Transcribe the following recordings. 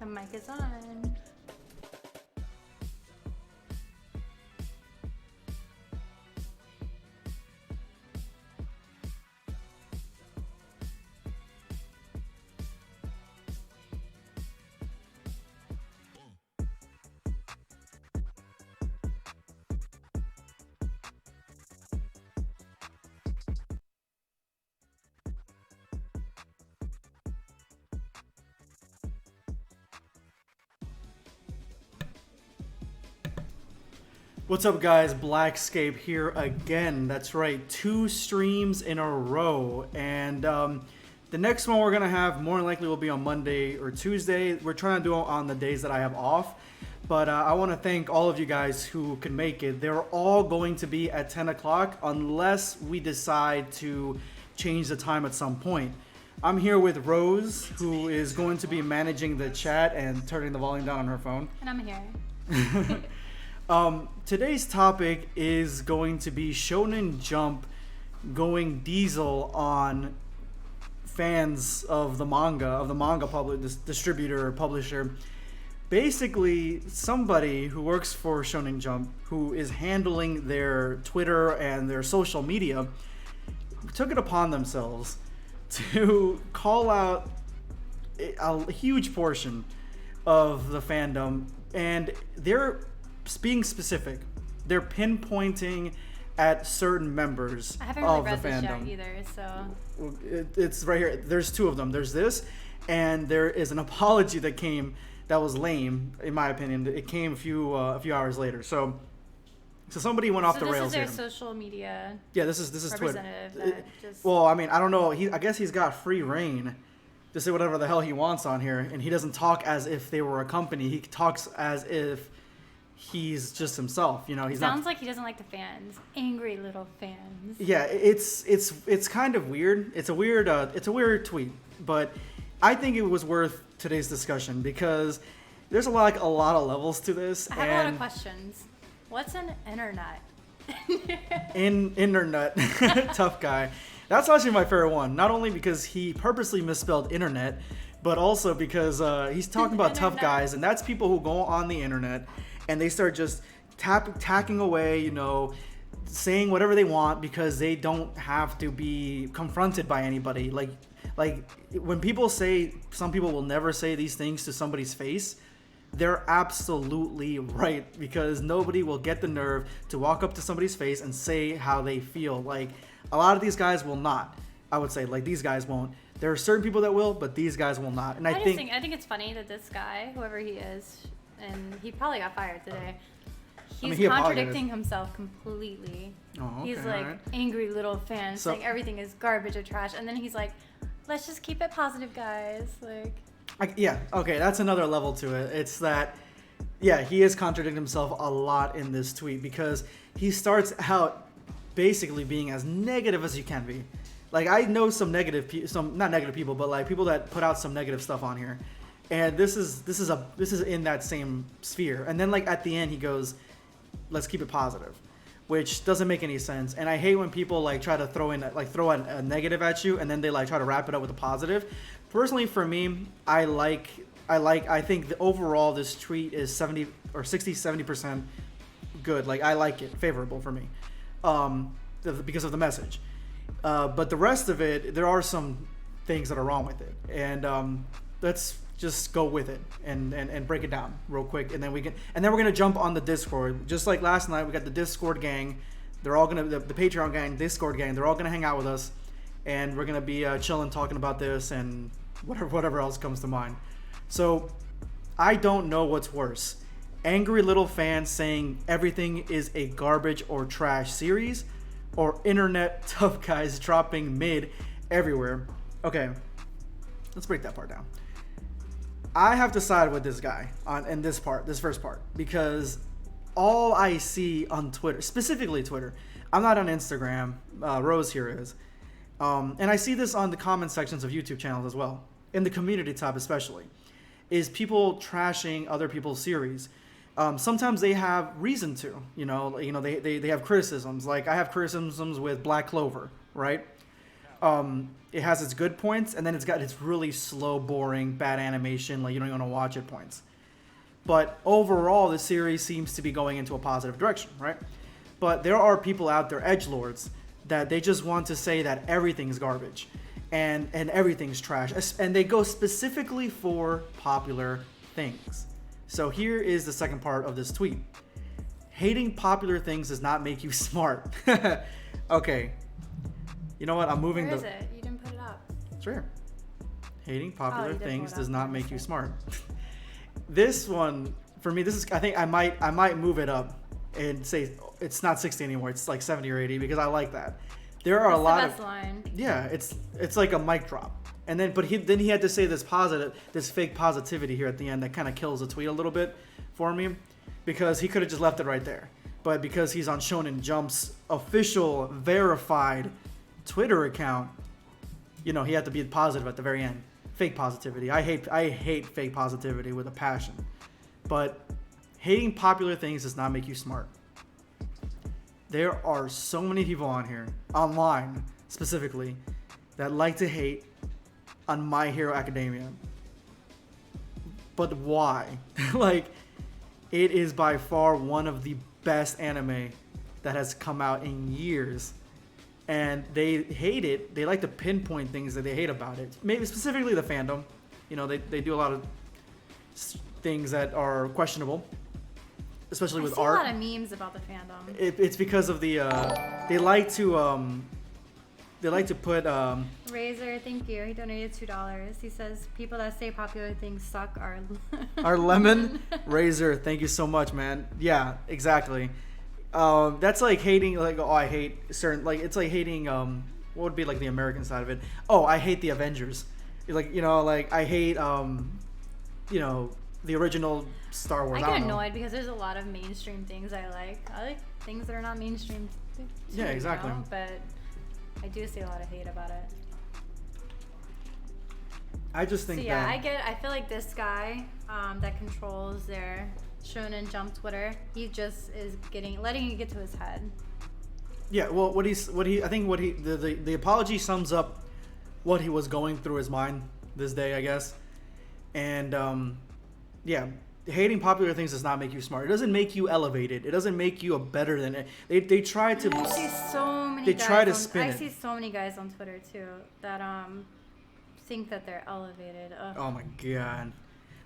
The mic is on. What's up, guys? Blackscape here again. That's right, 2 streams in a row. And the next one we're going to have more than likely will be on Monday or Tuesday. We're trying to do it on the days that I have off. But I want to thank all of you guys who can make it. They're all going to be at 10 o'clock unless we decide to change the time at some point. I'm here with Rose, who is going to be managing the chat and turning the volume down on her phone. And I'm here. Today's topic is going to be Shonen Jump going diesel on fans of the manga distributor or publisher. Basically, somebody who works for Shonen Jump, who is handling their Twitter and their social media, took it upon themselves to call out a huge portion of the fandom, and they're being specific. They're pinpointing at certain members I haven't really of read the this fandom. yet either, so It's right here. There's 2 of them. There's this, and there is an apology that came that was lame, in my opinion. It came a few hours later. So somebody went off the rails here. This is their social media. Yeah, this is Twitter. That just... Well, I mean, I don't know. I guess he's got free reign to say whatever the hell he wants on here, and he doesn't talk as if they were a company. He talks as if he's just himself. You know, he's Sounds like he doesn't like the fans. Angry little fans. Yeah, it's kind of weird. It's a weird tweet, but I think it was worth today's discussion because there's a lot of levels to this. I have a lot of questions. What's an internet? Internet, tough guy. That's actually my favorite one. Not only because he purposely misspelled internet, but also because he's talking about tough guys, and that's people who go on the internet and they start just tacking away, you know, saying whatever they want because they don't have to be confronted by anybody. Like when people say some people will never say these things to somebody's face, they're absolutely right, because nobody will get the nerve to walk up to somebody's face and say how they feel. Like, a lot of these guys will not. I would say, like, these guys won't. There are certain people that will, but these guys will not. And I think it's funny that this guy, whoever he is, and he probably got fired today, he's he contradicting himself completely. Oh, okay, he's like, right. Angry little fan, saying everything is garbage or trash, and then he's like, let's just keep it positive, guys. Like, yeah, okay, that's another level to it. It's that, yeah, he is contradicting himself a lot in this tweet because he starts out basically being as negative as you can be. Like, I know some not negative people, but like people that put out some negative stuff on here, and this is in that same sphere. And then like at the end he goes, let's keep it positive, which doesn't make any sense. And I hate when people like try to throw a negative at you and then they like try to wrap it up with a positive. Personally, for me, I think the overall this tweet is 70% good. Like, I like it, favorable for me, because of the message. But the rest of it, there are some things that are wrong with it, and let's just go with it and break it down real quick, and then we're gonna jump on the Discord. Just like last night, we got the Discord gang. They're all gonna the Patreon gang, Discord gang. They're all gonna hang out with us, and we're gonna be chilling, talking about this and whatever else comes to mind. So I don't know what's worse: angry little fans saying everything is a garbage or trash series, or internet tough guys dropping mid everywhere. Okay, let's break that part down. I have to side with this guy in this first part, because all I see on Twitter, specifically Twitter, I'm not on Instagram, Rose here is, and I see this on the comment sections of YouTube channels as well, in the community tab especially, is people trashing other people's series. Sometimes they have reason to, they have criticisms. Like, I have criticisms with Black Clover, right? It has its good points, and then it's got its really slow, boring, bad animation, like you don't even want to watch it points. But overall, the series seems to be going into a positive direction, right? But there are people out there, edgelords, that they just want to say that everything's garbage and everything's trash. And they go specifically for popular things. So here is the second part of this tweet. Hating popular things does not make you smart. Okay. You know what? I'm moving Where is it? You didn't put it up. Sure. Hating popular you did things pull it does up. not make you smart. This one, for me, this is, I think I might move it up and say it's not 60 anymore. It's like 70 or 80 because I like that. There are That's a lot the best of line. yeah. It's like a mic drop, and then then he had to say this fake positivity here at the end that kind of kills the tweet a little bit for me, because he could have just left it right there, but because he's on Shonen Jump's official verified Twitter account, you know, he had to be positive at the very end. Fake positivity. I hate fake positivity with a passion. But hating popular things does not make you smart. There are so many people on here, online specifically, that like to hate on My Hero Academia. But why? Like, it is by far one of the best anime that has come out in years. And they hate it. They like to pinpoint things that they hate about it. Maybe specifically the fandom. You know, they do a lot of things that are questionable, especially with art. I see a lot of memes about the fandom. It's because of the they like to put Razor, thank you. He donated $2. He says people that say popular things suck are our lemon. Razor, thank you so much, man. Yeah, exactly. That's like hating, like, oh, I hate certain, like, it's like hating, what would be like the American side of it? Oh, I hate the Avengers. Like, you know, like, I hate, you know, the original Star Wars. I get annoyed because there's a lot of mainstream things I like. I like things that are not mainstream too, yeah, exactly. You know? But I do see a lot of hate about it. I just think so yeah, that... I feel like this guy that controls their Shonen Jump Twitter, he just is letting it get to his head. Yeah, well, the apology sums up what he was going through his mind this day, I guess. And yeah, hating popular things does not make you smart. It doesn't make you elevated. It doesn't make you a better than it. They try to. I see so many. They guys try to on, spin I it. see so many guys on Twitter too that think that they're elevated. Ugh. Oh my god.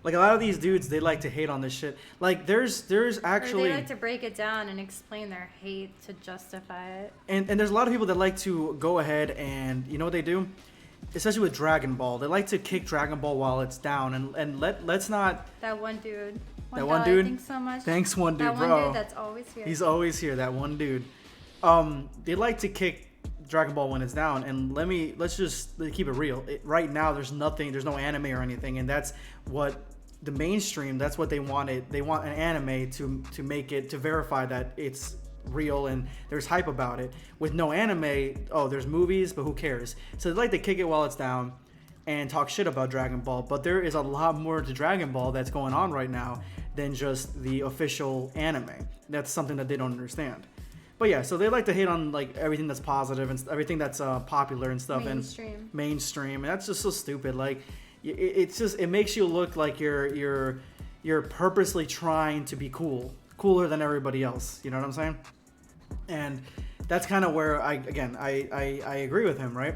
Like, a lot of these dudes, they like to hate on this shit. Like, there's actually... Or they like to break it down and explain their hate to justify it. And there's a lot of people that like to go ahead and, you know what they do? Especially with Dragon Ball. They like to kick Dragon Ball while it's down. And let's not... That one dude. That one dude? Thanks so much. Thanks, one dude, that bro. That one dude that's always here. He's always here, that one dude. They like to kick Dragon Ball when it's down, and let's just keep it real. Right now, there's no anime or anything, and that's what the mainstream, that's what they wanted. They want an anime to make it, to verify that it's real and there's hype about it. With no anime, oh, there's movies, but who cares? So they like to kick it while it's down and talk shit about Dragon Ball, but there is a lot more to Dragon Ball that's going on right now than just the official anime. That's something that they don't understand. But yeah, so they like to hate on like everything that's positive and everything that's popular and stuff. Mainstream. And that's just so stupid. Like, it's just, it makes you look like you're purposely trying to be cooler than everybody else. You know what I'm saying? And that's kind of where I agree with him, right?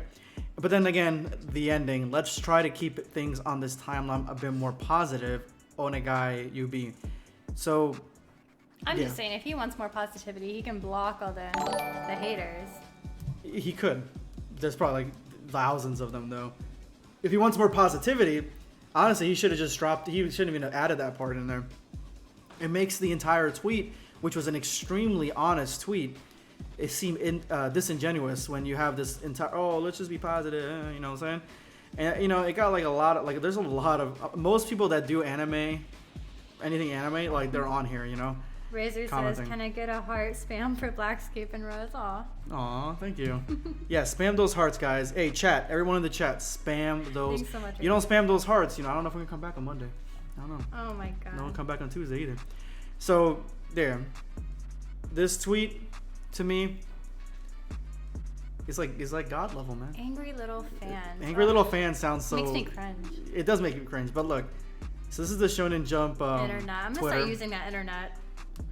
But then again, the ending. Let's try to keep things on this timeline a bit more positive. Onegai Yubi. So I'm just saying, if he wants more positivity, he can block all the haters. He could. There's probably like thousands of them though. If he wants more positivity, honestly, he should have just dropped. He shouldn't even have added that part in there. It makes the entire tweet, which was an extremely honest tweet, it seemed disingenuous when you have this entire, oh, let's just be positive, you know what I'm saying? And, you know, it got like a lot of, like, there's a lot of, most people that do anime, anything anime, like, they're on here, you know? Razor says, can I get a heart spam for Blackscape and Rose? Aw, thank you. Yeah, spam those hearts, guys. Hey, chat, everyone in the chat, spam those. Thanks so much. You don't spam those hearts, you know, I don't know if we're going to come back on Monday. I don't know. Oh my god. No one come back on Tuesday either. So, there. This tweet, to me, It's like God level, man. Angry little fan. Angry little fan sounds so. Makes me cringe. It does make me cringe, but look. So this is the Shonen Jump. Internet. I'm gonna Twitter. start using that internet.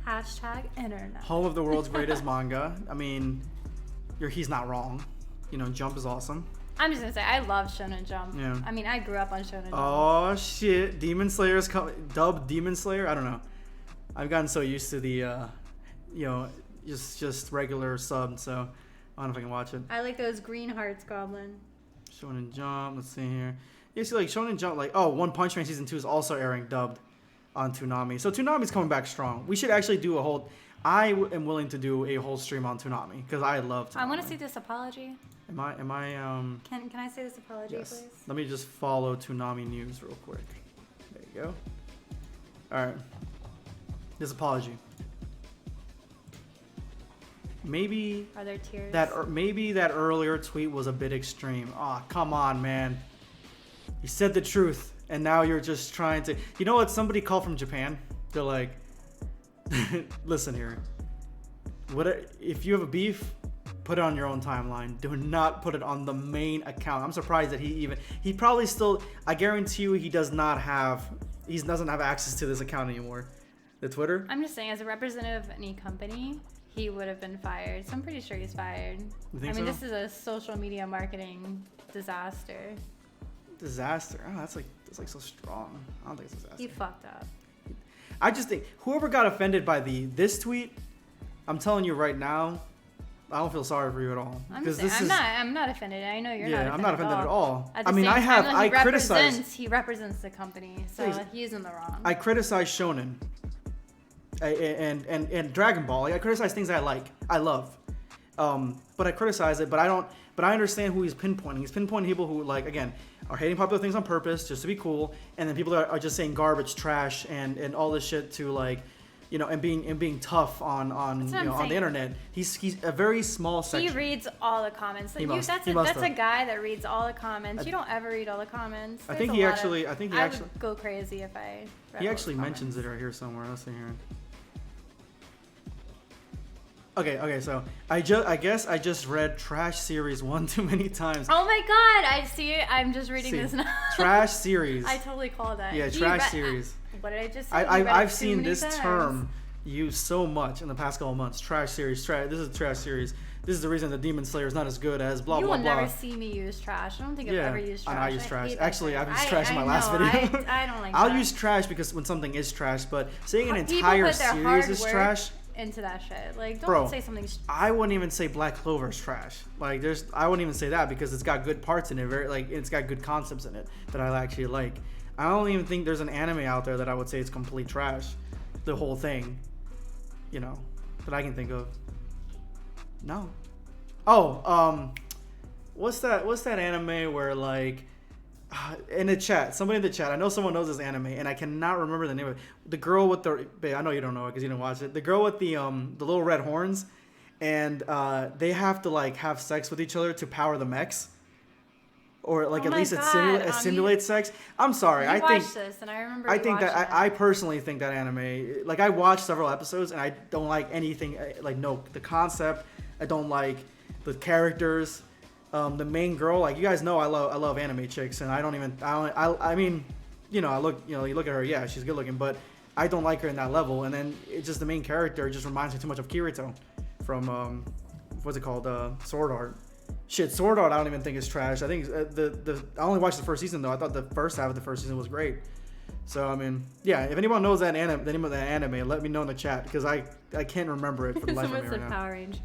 Hashtag internet. Home of the world's greatest manga. I mean, he's not wrong. Jump is awesome. I'm just gonna say I love Shonen Jump. Yeah. I mean, I grew up on Shonen Jump. Oh shit! Demon Slayer's dubbed Demon Slayer. I don't know. I've gotten so used to the, just regular sub, so I don't know if I can watch it. I like those green hearts, Goblin. Shonen Jump. Let's see here. You see, like Shonen Jump, like One Punch Man season 2 is also airing dubbed on Toonami. So Toonami's coming back strong. We should actually do a whole. I am willing to do a whole stream on Toonami because I love Toonami. I want to see this apology. Am I Can I say this apology, yes. please? Let me just follow Toonami News real quick. There you go. All right. This apology. Maybe Are there tears? maybe that earlier tweet was a bit extreme. Oh, come on, man. You said the truth, and now you're just trying to. You know what? Somebody called from Japan. They're like, listen here. If you have a beef, put it on your own timeline. Do not put it on the main account. I'm surprised that he probably still. I guarantee you, he doesn't have access to this account anymore. The Twitter. I'm just saying, as a representative of any company, he would have been fired. So I'm pretty sure he's fired. You think so? This is a social media marketing disaster. Disaster. Oh, that's like so strong. I don't think it's disaster. He fucked up. I just think whoever got offended by this tweet, I'm telling you right now, I don't feel sorry for you at all. I'm not offended. I know you're not offended. Yeah, I'm not offended at all. At the same time, I criticize. He represents the company, so he's in the wrong. I criticize Shonen and Dragon Ball. Like, I criticize things I love, but I criticize it. But I understand who he's pinpointing. He's pinpointing people who, like, again, are hating popular things on purpose just to be cool, and then people that are just saying garbage, trash, and all this shit to, like, and being tough on the internet. He's a very small section. He reads all the comments. That's a guy that reads all the comments. You don't ever read all the comments. I think he actually. I would go crazy if I. He actually mentions it right here somewhere. Let's see here. Okay. So I guess I just read Trash Series one too many times. Oh my god! I see it. I'm just reading this now. Trash Series. I totally called that. Yeah, Trash Series. What did I just say? I've seen this term used so much in the past couple of months. Trash Series. This is a Trash Series. This is the reason the Demon Slayer is not as good as blah, blah, blah. You will never see me use trash. I don't think I've ever used trash. I use trash. Actually, I've used trash in my last video. I don't like I'll use trash because when something is trash, but saying an entire series is trash. Into that shit. Like, don't say something. I wouldn't even say Black Clover is trash. Like, I wouldn't even say that because it's got good parts in it. It's got good concepts in it that I actually like. I don't even think there's an anime out there that I would say it's complete trash. The whole thing, that I can think of. No. Oh, what's that anime where, like, in the chat, somebody in the chat, I know someone knows this anime, and I cannot remember the name of it. The girl with I know you don't know it because you didn't watch it. The girl with the little red horns, and they have to, like, have sex with each other to power the mechs, or like at least it simulates sex. I'm sorry, I think this, and I remember. I think that I personally think that anime, like, I watched several episodes, and I don't like anything the concept. I don't like the characters. The main girl, like, you guys know, I love anime chicks, and I mean, you look at her, yeah, she's good looking, but I don't like her in that level. And then it's just the main character just reminds me too much of Kirito from what's it called, Sword Art. Shit, Sword Art I don't even think is trash. I think I only watched the first season though. I thought the first half of the first season was great. So I mean, yeah, if anyone knows the name of that anime, let me know in the chat because I can't remember it for the life of me right now. Power Rangers.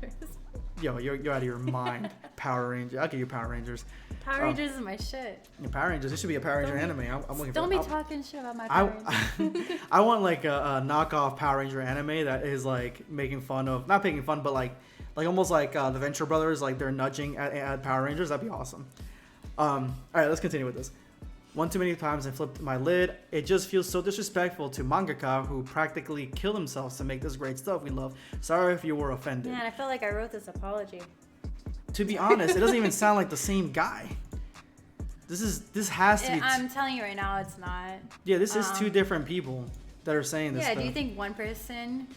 Yo, you're out of your mind. Power Rangers. I'll give you Power Rangers. Power Rangers is my shit. Yeah, Power Rangers. This should be a Power Ranger anime. I'm looking Don't be talking shit about my Power Rangers. I want, like, a knockoff Power Ranger anime that is, like, making fun of, not making fun, but like almost like the Venture Brothers, like they're nudging at Power Rangers. That'd be awesome. All right, let's continue with this. One too many times I flipped my lid. It just feels so disrespectful to mangaka who practically kill themselves to make this great stuff we love. Sorry if you were offended. Man, I felt like I wrote this apology. To be honest, it doesn't even sound like the same guy. This has to be. I'm telling you right now, it's not. Yeah, this is two different people that are saying this stuff. Do you think one person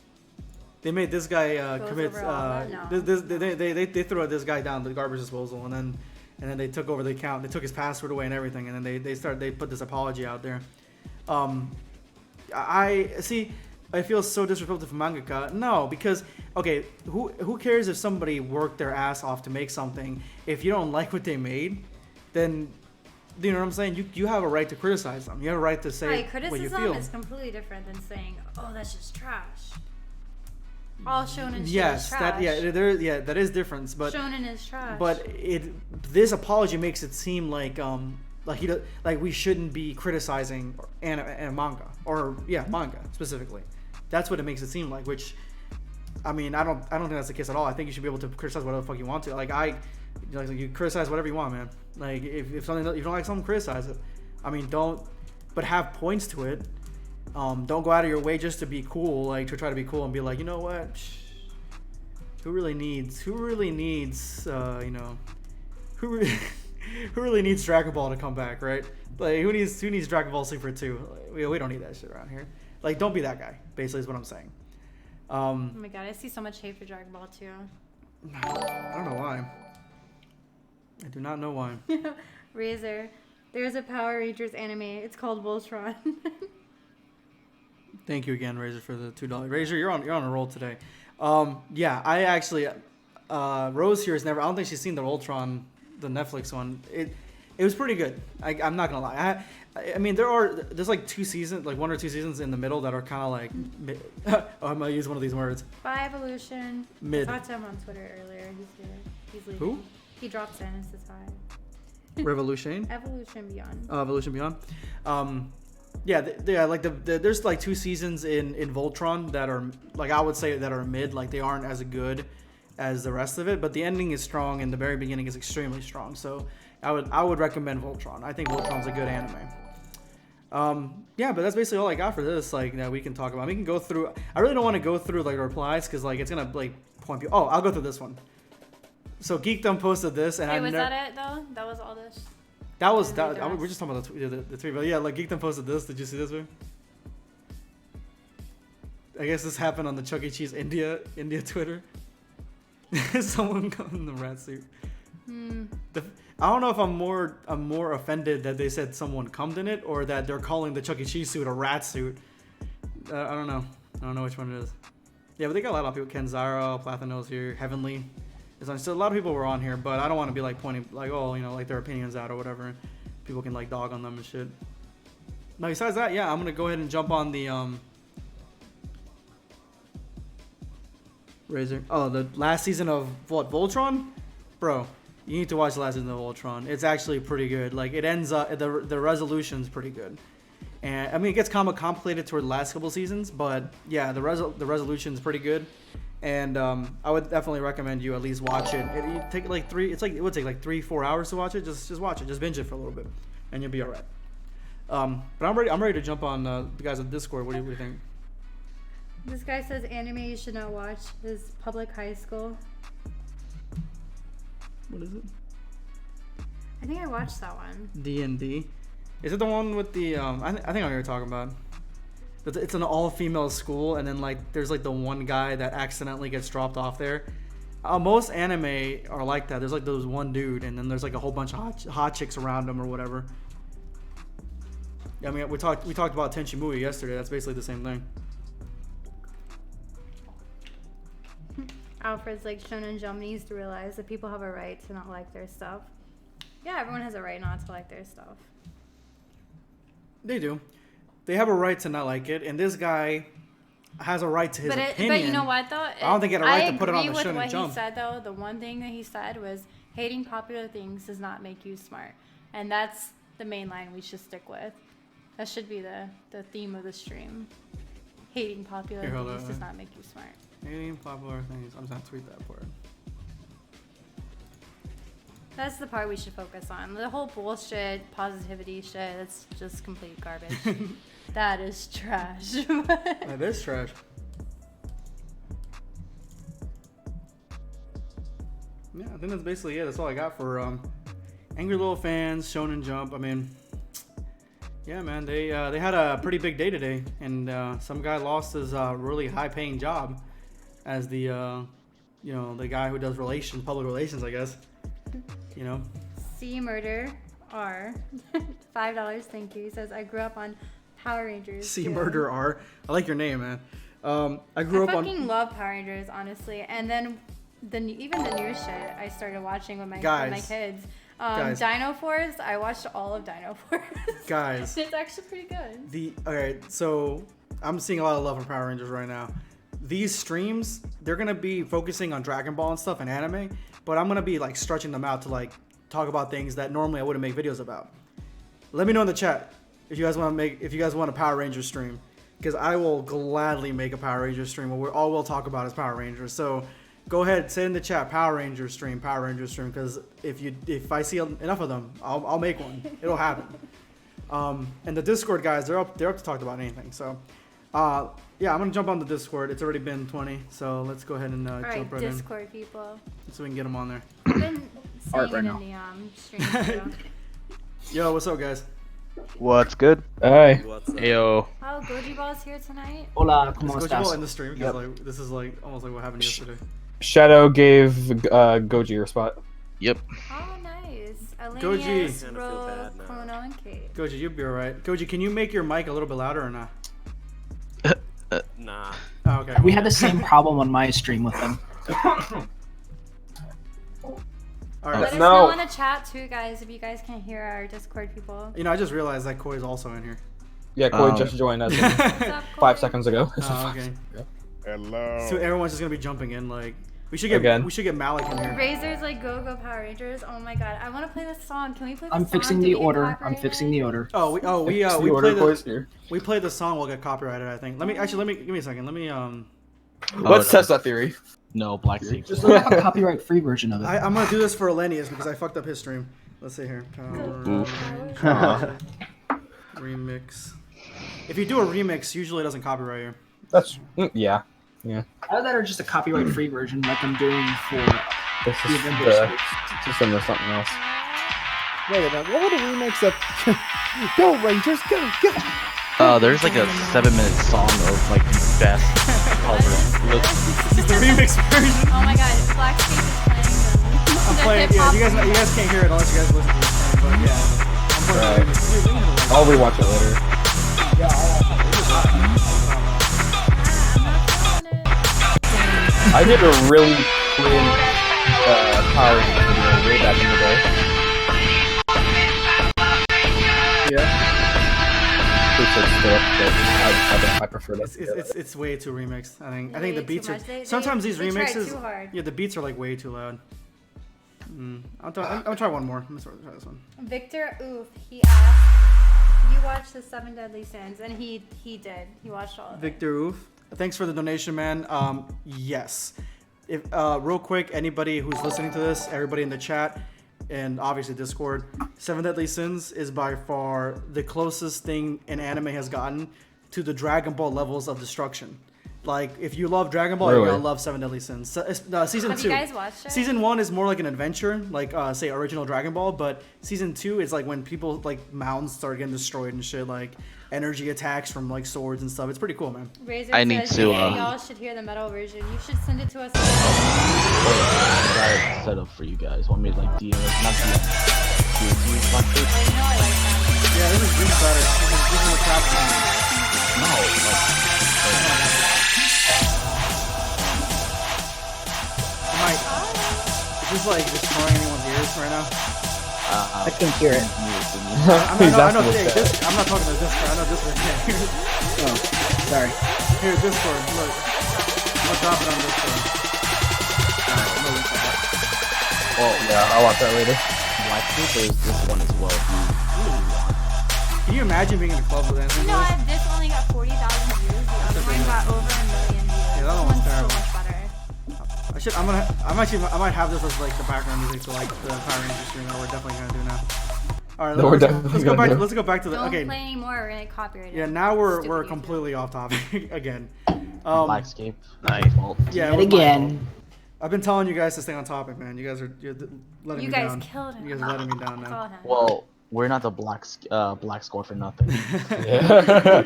they made this guy Goes commit. over all that? No. They threw this guy down the garbage disposal, and then they took over the account. They took his password away and everything, and then they put this apology out there. I see. I feel so disrespectful for mangaka. No, because okay, who cares if somebody worked their ass off to make something? If you don't like what they made, then you know what I'm saying. You have a right to criticize them. You have a right to say what you feel. Criticism is completely different than saying, "Oh, that's just trash." All shonen shit yes, is trash. that is different. But shonen is trash. But this apology makes it seem like we shouldn't be criticizing manga or manga specifically. That's what it makes it seem like. Which, I mean, I don't think that's the case at all. I think you should be able to criticize whatever the fuck you want to. You criticize whatever you want, man. Like if something if you don't like something, criticize it. I mean, but have points to it. Don't go out of your way just to be cool, like to try to be cool and be like, you know what? Who really needs who really needs Dragon Ball to come back, right? Like who needs Dragon Ball Super 2? We don't need that shit around here. Like, don't be that guy. Basically, is what I'm saying. Oh my god, I see so much hate for Dragon Ball 2. I don't know why. I do not know why. Razor, there's a Power Rangers anime. It's called Voltron. Thank you again, Razor, for the $2. Razor, you're on a roll today. I actually Rose here has never. I don't think she's seen the Voltron, the Netflix one. It was pretty good. I'm not gonna lie. I mean, there's like 2 seasons, like 1 or 2 seasons in the middle that are kind of like mid. I'm gonna use one of these words. By Evolution. Mid. I talked to him on Twitter earlier. He's here. He's leaving. Who? He drops in and says hi. Revolution. Evolution Beyond. Evolution Beyond. There's like 2 seasons in Voltron that are like I would say that are mid. Like they aren't as good as the rest of it, but the ending is strong and the very beginning is extremely strong. So I would recommend Voltron. I think Voltron's a good anime. But that's basically all I got for this. Like that we can talk about. We can go through. I really don't want to go through like the replies because like it's gonna like point people. Oh, I'll go through this one. So Geekdom posted this, and was that it though? That was all this. We're just talking about the 3, but yeah, like Geekdom posted this. Did you see this one? I guess this happened on the Chuck E. Cheese India Twitter. Someone got in the rat suit. I don't know if I'm more offended that they said someone cummed in it or that they're calling the Chuck E. Cheese suit a rat suit. I don't know. I don't know which one it is. Yeah, but they got a lot of people. Kenzaro, Plathanos here, Heavenly. So a lot of people were on here, but I don't want to be like pointing like like their opinions out or whatever. People can like dog on them and shit. Now besides that, I'm gonna go ahead and jump on the Razor. Oh, the last season of what, Voltron? Bro, you need to watch the last season of Voltron. It's actually pretty good. Like it ends up the resolution's pretty good. And I mean it gets kind of complicated toward the last couple seasons, but yeah, the resolution's pretty good. And I would definitely recommend you at least watch it. You take like it would take like 3-4 hours to watch it. Just watch it. Just binge it for a little bit, and you'll be all right. But I'm ready to jump on the guys on Discord. What do you think? This guy says anime you should not watch is Public High School. What is it? I think I watched that one. D&D. Is it the one with the I think I know what you're talking about. It's an all-female school, and then like there's like the one guy that accidentally gets dropped off there. Most anime are like that. There's like those one dude, and then there's like a whole bunch of hot chicks around him or whatever. I mean, we talked about Tenchi Mui yesterday. That's basically the same thing. Alfred's like Shonen Jump needs to realize that people have a right to not like their stuff. Yeah, everyone has a right not to like their stuff. They do. They have a right to not like it, and this guy has a right to his opinion. But you know what, though? I don't think he had a right to put it on the Shonen Jump. I agree with what he said, though. The one thing that he said was, hating popular things does not make you smart. And that's the main line we should stick with. That should be the theme of the stream. Hating popular things does not make you smart. Hating popular things. I'm just going to tweet that part. That's the part we should focus on. The whole bullshit, positivity shit, that's just complete garbage. That is trash. That is trash. Yeah, I think that's basically it. That's all I got for Angry Little Fans, Shonen Jump. I mean, yeah, man, they had a pretty big day today, and some guy lost his really high-paying job. as the the guy who does public relations, I guess. You know. C Murder R, $5. Thank you. He says I grew up on Power Rangers. C too." Murder R. I like your name, man. I I grew up on. fucking love Power Rangers, honestly. And then even the new shit I started watching with my kids. Guys. Dino Force. I watched all of Dino Force. Guys. It's actually pretty good. Alright, so I'm seeing a lot of love for Power Rangers right now. These streams, they're gonna be focusing on Dragon Ball and stuff and anime, but I'm gonna be like stretching them out to like talk about things that normally I wouldn't make videos about. Let me know in the chat if you guys want a Power Rangers stream, because I will gladly make a Power Rangers stream where all we'll talk about is Power Rangers. So go ahead, say in the chat Power Rangers stream, because if I see enough of them, I'll make one. It'll happen. And the Discord guys, they're up to talk about anything. So yeah, I'm gonna jump on the Discord. It's already been 20, so let's go ahead and jump right Discord people. so we can get them on there. I've been Art saying right it in now. the stream too. Yo, what's up, guys? What's good? Hey. Ayo. Oh, Goji Ball's here tonight. Hola, ¿cómo Is Coach Ball estás? in the stream? Because like this is like almost like what happened yesterday. Shadow gave Goji your spot. Yep. Oh, nice. Goji. Alenius, Kinda feel Ro, bad now. Chrono, and Kate. Goji, you'll be alright. Goji, can you make your mic a little bit louder or not? Nah. Oh, okay. We had the same problem on my stream with him. Alright. Let us No. know in the chat too, guys, if you guys can't hear our Discord people. You know, I just realized that Koi's also in here. Yeah, Koi just joined us What's up, 5 Corey? seconds ago. Oh, okay. Hello. So everyone's just gonna be jumping in. Like we should get Malik in here. Razor's like Go Go Power Rangers. Oh my god, I want to play this song. Can we play this I'm song? fixing Do the we get order. I'm copyrighted? fixing the order. Oh, we The play Koi's here. we play the song. We'll get copyrighted. I think. Let me give me a second. Let me Let's test that theory. No, Black Sea. Just let me have a copyright-free version of it. I'm gonna do this for Elenius because I fucked up his stream. Let's see here. Remix. If you do a remix, usually it doesn't copyright you. That's yeah. Either that or just a copyright-free version like I'm doing for This the is Avengers the scripts. system or something else. Wait a minute, what would a remix of Go Rangers, go! There's like a 7-minute song of like the best covers. The remix version. Oh my god, Blackscape is playing them. I'm playing. Yeah, you guys can't hear it unless you guys listen to it. But yeah, I'm playing the remix. I'll rewatch it later. I did a really cringe Power Rangers video way back in the day. It's still up, but I prefer that. It's way too remixed. I think the Way beats too are. much. Sometimes these they try remixes. too hard. Yeah, the beats are like way too loud. I'll try one more. Let's try this one. Victor Oof, he asked, you watched the 7 Deadly Sins, and he did. He watched all of it. Victor Oof, thanks for the donation, man. Yes. If real quick, anybody who's listening to this, everybody in the chat, and obviously Discord, 7 Deadly Sins is by far the closest thing an anime has gotten to the Dragon Ball levels of destruction. Like, if you love Dragon Ball, you're Really? gonna love 7 Deadly Sins. Season Have 2. you guys watched it? Season 1 is more like an adventure, like say original Dragon Ball, but season 2 is like when people like mountains start getting destroyed and shit, like energy attacks from like swords and stuff. It's pretty cool, man. Razor I need says, to, yeah, y'all should hear the metal version. You should send it to us. I got it set up for you guys. Want me to like DM it? Not DM. Black Sea? You know I like that. Yeah, this is really better. This is what Capcom. No, Mike, is this like destroying anyone's ears right now? I can hear it. He's I know, asking hey, us I'm not talking to Discord. I know Discord. Oh, sorry. Here, Discord. Look, I'm gonna drop it on Discord. Well, yeah, I'll watch that later. Black Sea, there's this one as well. If you really want. Can you imagine being in a club with anything? You know what? This only got 40,000 views. The other one got over 1 million views. Yeah, that This one's one's so terrible. much better. I might have this as like the background music to like the Power Rangers stream that we're definitely gonna do now. All right, That we're definitely let's go gonna back. do. Let's go back to the. Don't Okay. play anymore. We're gonna get copyrighted. Yeah, now we're Stupid completely off topic again. Blackscape. Nice. Fault. Yeah, And it was my again. fault. I've been telling you guys to stay on topic, man. You guys are letting You me guys down. killed him. You guys are letting me down Call now. him. Well, we're not the black squad for nothing. Yeah.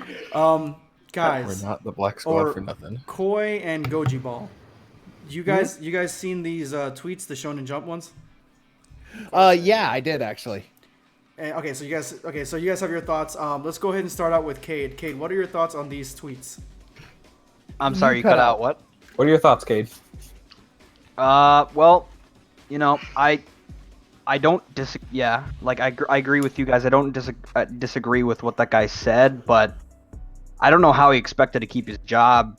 Guys, We're not the Black Squad or- for nothing. Koi and Goji Ball. You guys seen these tweets, the Shonen Jump ones? Yeah, I did actually. Okay, so you guys have your thoughts. Let's go ahead and start out with Cade. Cade, what are your thoughts on these tweets? I'm sorry, you cut out what? What are your thoughts, Cade? Well, you know, I don't yeah, like I agree with you guys. I don't disagree with what that guy said, but I don't know how he expected to keep his job.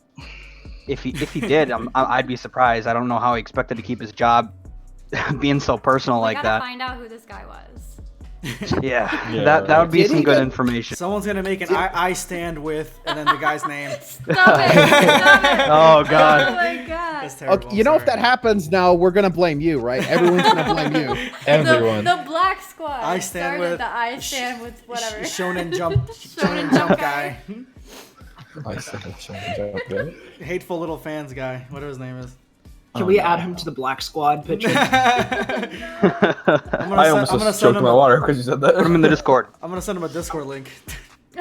If he did, I'd be surprised. I don't know how he expected to keep his job being so personal like gotta that. find out who this guy was. Yeah, Yeah, that would be Did some he good get- information. Someone's gonna make an I stand with, and then the guy's name. Stop it! Stop it! Oh Oh god. my god! That's terrible. Okay, you know, if Sorry. that happens now, we're gonna blame you, right? Everyone's gonna blame you. Everyone. The Black Squad. I stand started with- the I stand with whatever. Shonen Jump, Shonen Shonen Jump Jump guy. I said Shonen Jump, right? Hateful little fans guy, whatever his name is. Can we add him to the Black Squad picture? I almost I'm gonna just send choked him my a, water because you said that. Put him in the Discord. I'm gonna send him a Discord link.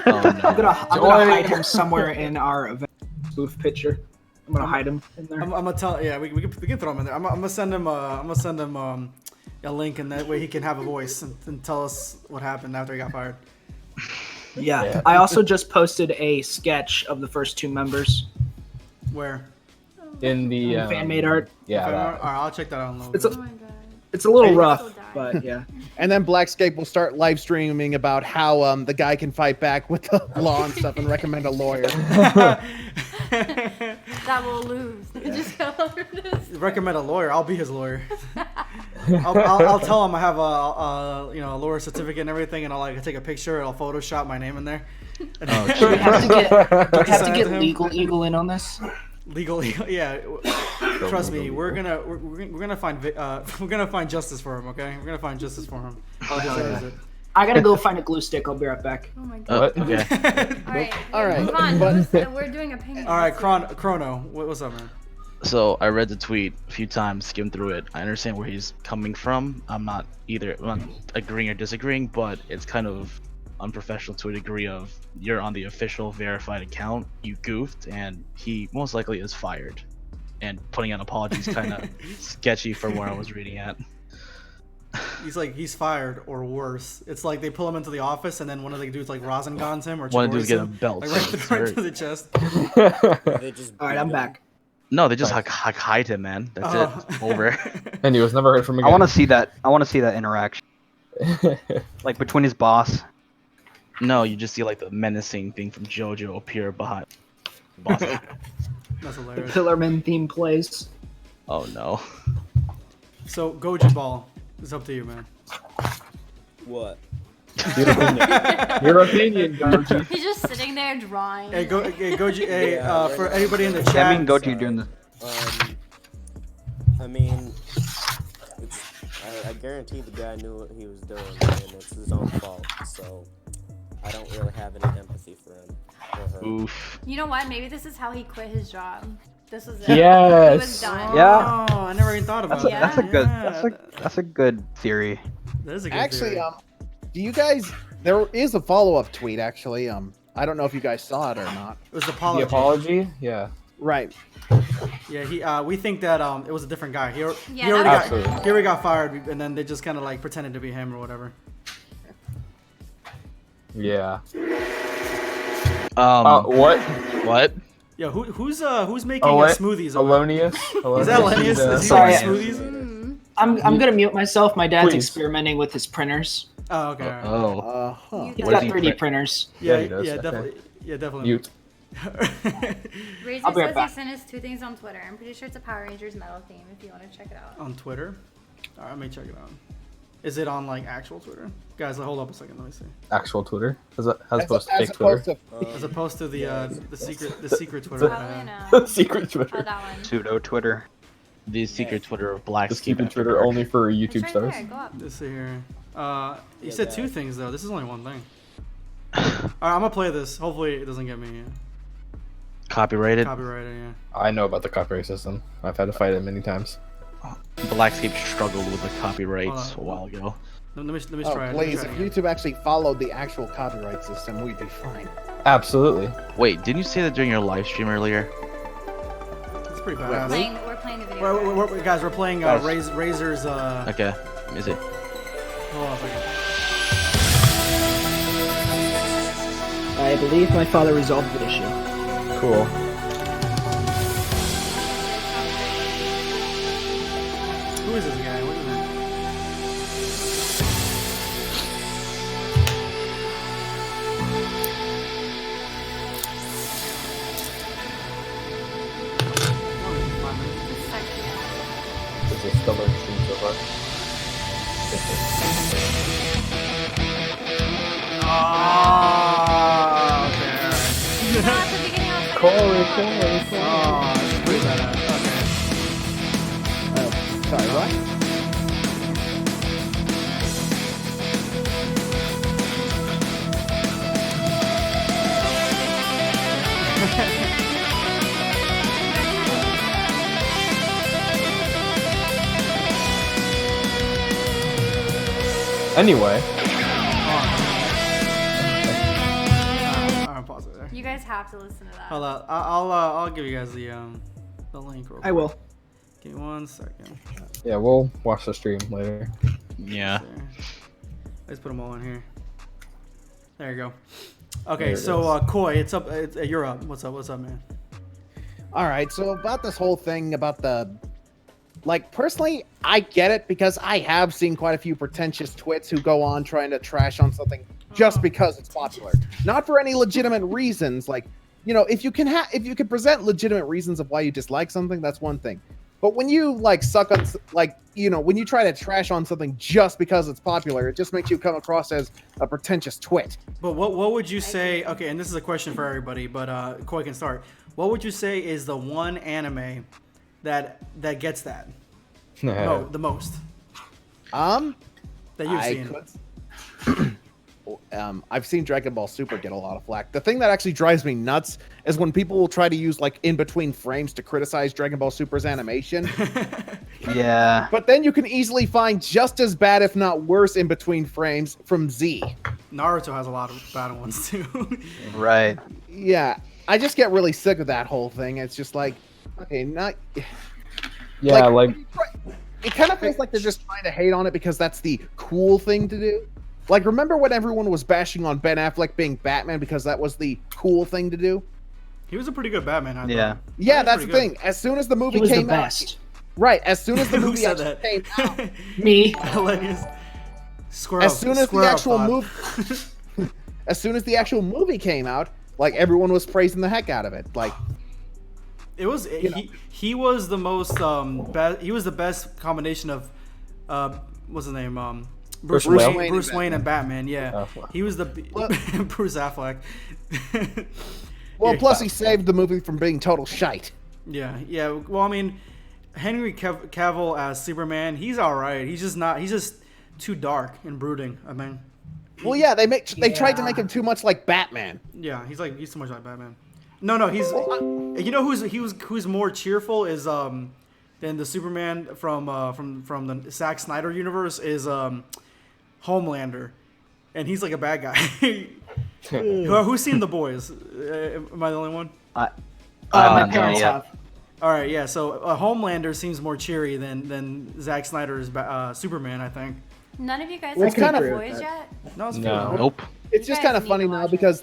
Oh, no. I'm gonna hide him somewhere in our event booth picture. I'm gonna hide him in there. I'm gonna tell. Yeah, we can throw him in there. I'm gonna send him. A link, and that way he can have a voice and tell us what happened after he got fired. Yeah. I also just posted a sketch of the first 2 members. Where? In the Fan made art. Yeah. All that. right, I'll check that out in a little It's bit. a, Oh my god. it's a little Hey. rough, So dying. but yeah. And then Blackscape will start live streaming about how the guy can fight back with the law and stuff and recommend a lawyer. That will lose. Just go over this. Recommend a lawyer. I'll be his lawyer. I'll tell him I have a lawyer certificate and everything, and I'll like take a picture. I'll Photoshop my name in there. Oh, Do we have to get, do we have to Send it get to him. Legal Eagle in on this? Legal, yeah. Trust me, we're gonna find justice for him. Okay, we're gonna find justice for him. Oh, hell Deserves yeah. it. I gotta go find a glue stick. I'll be right back. Oh my god. Okay. Alright. All right, Move on. but- We're doing opinions. All right, Chrono, what's up, man? So I read the tweet a few times, skimmed through it. I understand where he's coming from. I'm not agreeing or disagreeing, but it's kind of unprofessional to a degree of you're on the official verified account, you goofed, and he most likely is fired. And putting out apologies kind of sketchy for where I was reading at. He's fired or worse. It's like they pull him into the office and then one of the dudes like Rosengans him or One of the dudes Chikori's get a him, belt. like so right it's to very- the chest. They just All right, I'm back. No, they just hide him, man. That's Oh. it. Over. And he was never heard from again. I want to see that. I want to see that interaction, like between his boss. No, you just see like the menacing thing from JoJo appear behind. Boss. That's The hilarious. Pillarman theme plays. Oh no. So Goji Ball, it's up to you, man. what? Your opinion. Your opinion, Goji. He's just sitting there drawing. Hey, Goji. Hey, Yeah, for right. anybody in the I chat. mean, Goji doing the. I mean, I guarantee the guy knew what he was doing, and it's his own fault. So I don't really have any empathy for him or her. Oof. You know what? Maybe this is how he quit his job. This was it. Yes. He was done. Yeah. Oh, I never even thought about That's a, that. that's a good. Yeah, That's a good theory. that is a good Actually, theory. do you guys? There is a follow-up tweet. Actually, I don't know if you guys saw it or not. It was the The apology. apology? Yeah. Right. Yeah, we think that it was a different guy. He Yeah, already that's- got he already got fired, and then they just kind of like pretended to be him or whatever. Yeah. What? What? What? Yeah, who's making Oh, what? smoothies? over there? Alonius? Is that Lennius? Is he Sorry. making smoothies? Mm. I'm gonna mute myself. My dad's Please. experimenting with his printers. Oh, okay. All right. Oh. Huh. He's What got does he 3D print? printers. Yeah, Yeah, he does. yeah, Okay. definitely. Yeah, definitely. Mute. Razor I'll be right says he back. sent us 2 things on Twitter. I'm pretty sure it's a Power Rangers metal theme if you want to check it out. On Twitter. All right, let me check it out. Is it on like actual Twitter? Guys, hold up a second. Let me see. Actual Twitter? As opposed to As fake opposed Twitter? to As opposed to the secret Twitter. Probably no. Secret Oh, Twitter. that one. Pseudo Twitter. The secret Twitter of Black The Skin secret after Twitter dark. only for It's YouTube right stars? there. Go up. Let's see here. You Yeah, said 2 that. things though. This is only one thing. All right, I'm gonna play this. Hopefully, it doesn't get me Copyrighted. copyrighted. Yeah. I know about the copyright system. I've had to fight it many times. Blackscape struggled with the copyrights a Hold while ago. Let me Oh, try it. please! Let If me try it. YouTube actually followed the actual copyright system, we'd be fine. Absolutely. Wait, didn't you say that during your live stream earlier? pretty We're badass. playing the video. Guys, we're playing Guys. Razor's. Okay. Is it? Hold on a second. I believe my father resolved the issue. Cool. Who is this guy? What is it? This is still interesting so far. Oh, okay. At the beginning, I was like, Corey. Oh, that's pretty badass. Sorry, what? Anyway, Alright, pause it there. you guys have to listen to that. Hold on. I'll give you guys the link real quick. I will. Give me 1 second. yeah, we'll watch the stream later. Yeah. There. Let's put them all in here. There you go. Okay, There it so Koi, it's up. You're up. What's up, man? All right, so about this whole thing about the, like, personally, I get it because I have seen quite a few pretentious twits who go on trying to trash on something just because it's popular, not for any legitimate reasons. Like, you know, if you can present legitimate reasons of why you dislike something, that's one thing. But when you like suck on, like, you know, when you try to trash on something just because it's popular, it just makes you come across as a pretentious twit. But what would you say? Okay, and this is a question for everybody, but Koi can start. What would you say is the one anime that gets that the most that you've seen? I've seen Dragon Ball Super get a lot of flack. The thing that actually drives me nuts is when people will try to use like in between frames to criticize Dragon Ball Super's animation. Yeah. But then you can easily find just as bad, if not worse, in between frames from Z. Naruto has a lot of bad ones too. Right. Yeah, I just get really sick of that whole thing. It's just like, okay, not. Yeah, like It kind of feels like they're just trying to hate on it because that's the cool thing to do. Like, remember when everyone was bashing on Ben Affleck being Batman because that was the cool thing to do? He was a pretty good Batman. I Yeah. thought. Yeah, He was that's the pretty thing. As soon as the movie He was the came out, best. right? As soon as the Who movie said actually that? came out, Me. Hilarious. Square as up, soon as the square up, actual Todd. movie, as soon as the actual movie came out, like everyone was praising the heck out of it. Like, It was he was the most he was the best combination of what's his name Bruce Wayne. Wayne and Batman. Yeah, Affleck. he was the Bruce Affleck. well, Yeah. plus he saved the movie from being total shite. Yeah. Well, I mean, Henry Cavill as Superman, he's all right. He's just too dark and brooding. I mean, Well, yeah, they tried to make him too much like Batman. yeah, he's too much like Batman. No, he's you know who's more cheerful is than the Superman from the Zack Snyder universe is Homelander, and he's like a bad guy. Who's seen The Boys? Am I the only one? My no, parents yeah. have. All right, yeah. So Homelander seems more cheery than Zack Snyder's Superman, I think. None of you guys Well, have it's kind seen of- The Boys yet? No, it's No. cool. Nope. It's just guys kind of need funny to now watch it. because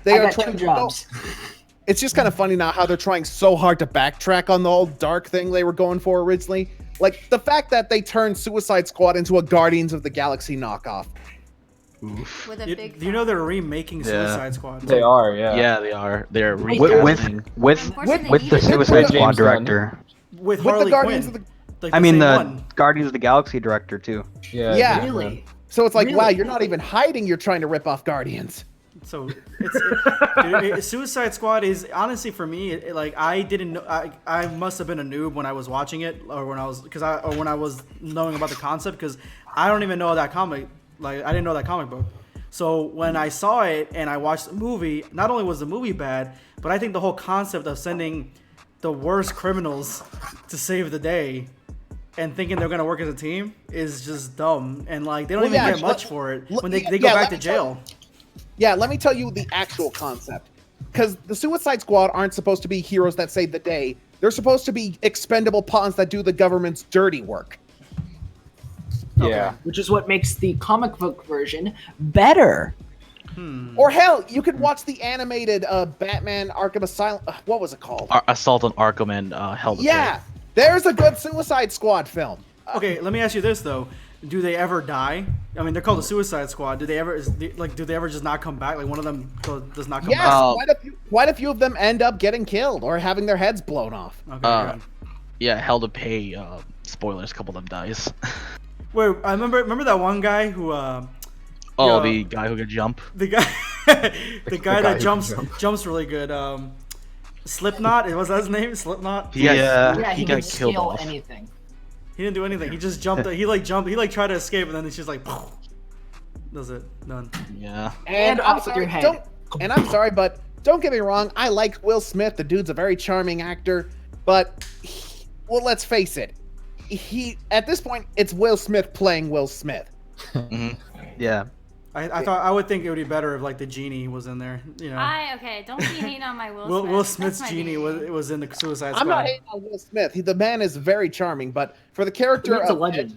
they I are got trying. 2 jobs. It's just kind of funny now how they're trying so hard to backtrack on the whole dark thing they were going for originally. Like the fact that they turned Suicide Squad into a Guardians of the Galaxy knockoff. With a big Do you know they're remaking Yeah. Suicide Squad? they are, yeah. Yeah, they are. They're With- recasting. With Unfortunately, with the neither- Suicide James Squad Gunn. director. with With Harley the Guardians Quinn. of the Like I mean same the one. Guardians of the Galaxy director too. Yeah. Really? So it's like, wow, Really? you're not even hiding. You're trying to rip off Guardians. So Suicide Squad is honestly for me like I didn't know I must have been a noob when I was watching it or when I was knowing about the concept because I don't even know that comic, like I didn't know that comic book. So when I saw it and I watched the movie, not only was the movie bad, but I think the whole concept of sending the worst criminals to save the day and thinking they're gonna work as a team is just dumb, and like they don't Well, even yeah, get much for it when they go yeah, back let to me jail. Yeah, let me tell you the actual concept. Because the Suicide Squad aren't supposed to be heroes that save the day. They're supposed to be expendable pawns that do the government's dirty work. Yeah. Which is what makes the comic book version better. Or hell, you could watch the animated Batman Arkham Asylum. What was it called? Assault on Arkham and Hell to Pay. Yeah, there's a good Suicide Squad film. Okay, let me ask you this though: do they ever die? I mean, they're called the Suicide Squad. Do they ever do they ever just not come back? Like one of them does not come Yes, back. quite a few of them end up getting killed or having their heads blown off. Okay, good. Yeah, Hell to Pay. Spoilers, a couple of them dies. Wait, I remember that one guy who. The guy who could jump. The guy, the guy that jumps really good. Slipknot. Was that his name? Slipknot. He got He killed can scale off. anything. He didn't do anything. He just jumped. He jumped. He tried to escape, and then it's just like, does it? Done. Yeah. And I'm off with sorry, your head. I'm sorry, but don't get me wrong. I like Will Smith. The dude's a very charming actor, but well, let's face it. He at this point, it's Will Smith playing Will Smith. Yeah. I would think it would be better if like the genie was in there. You know. Okay, don't be hating on my Will Smith. Will Smith's That's my genie baby. was in the Suicide Squad. I'm not hating on Will Smith. The man is very charming, but for the character He's a of legend.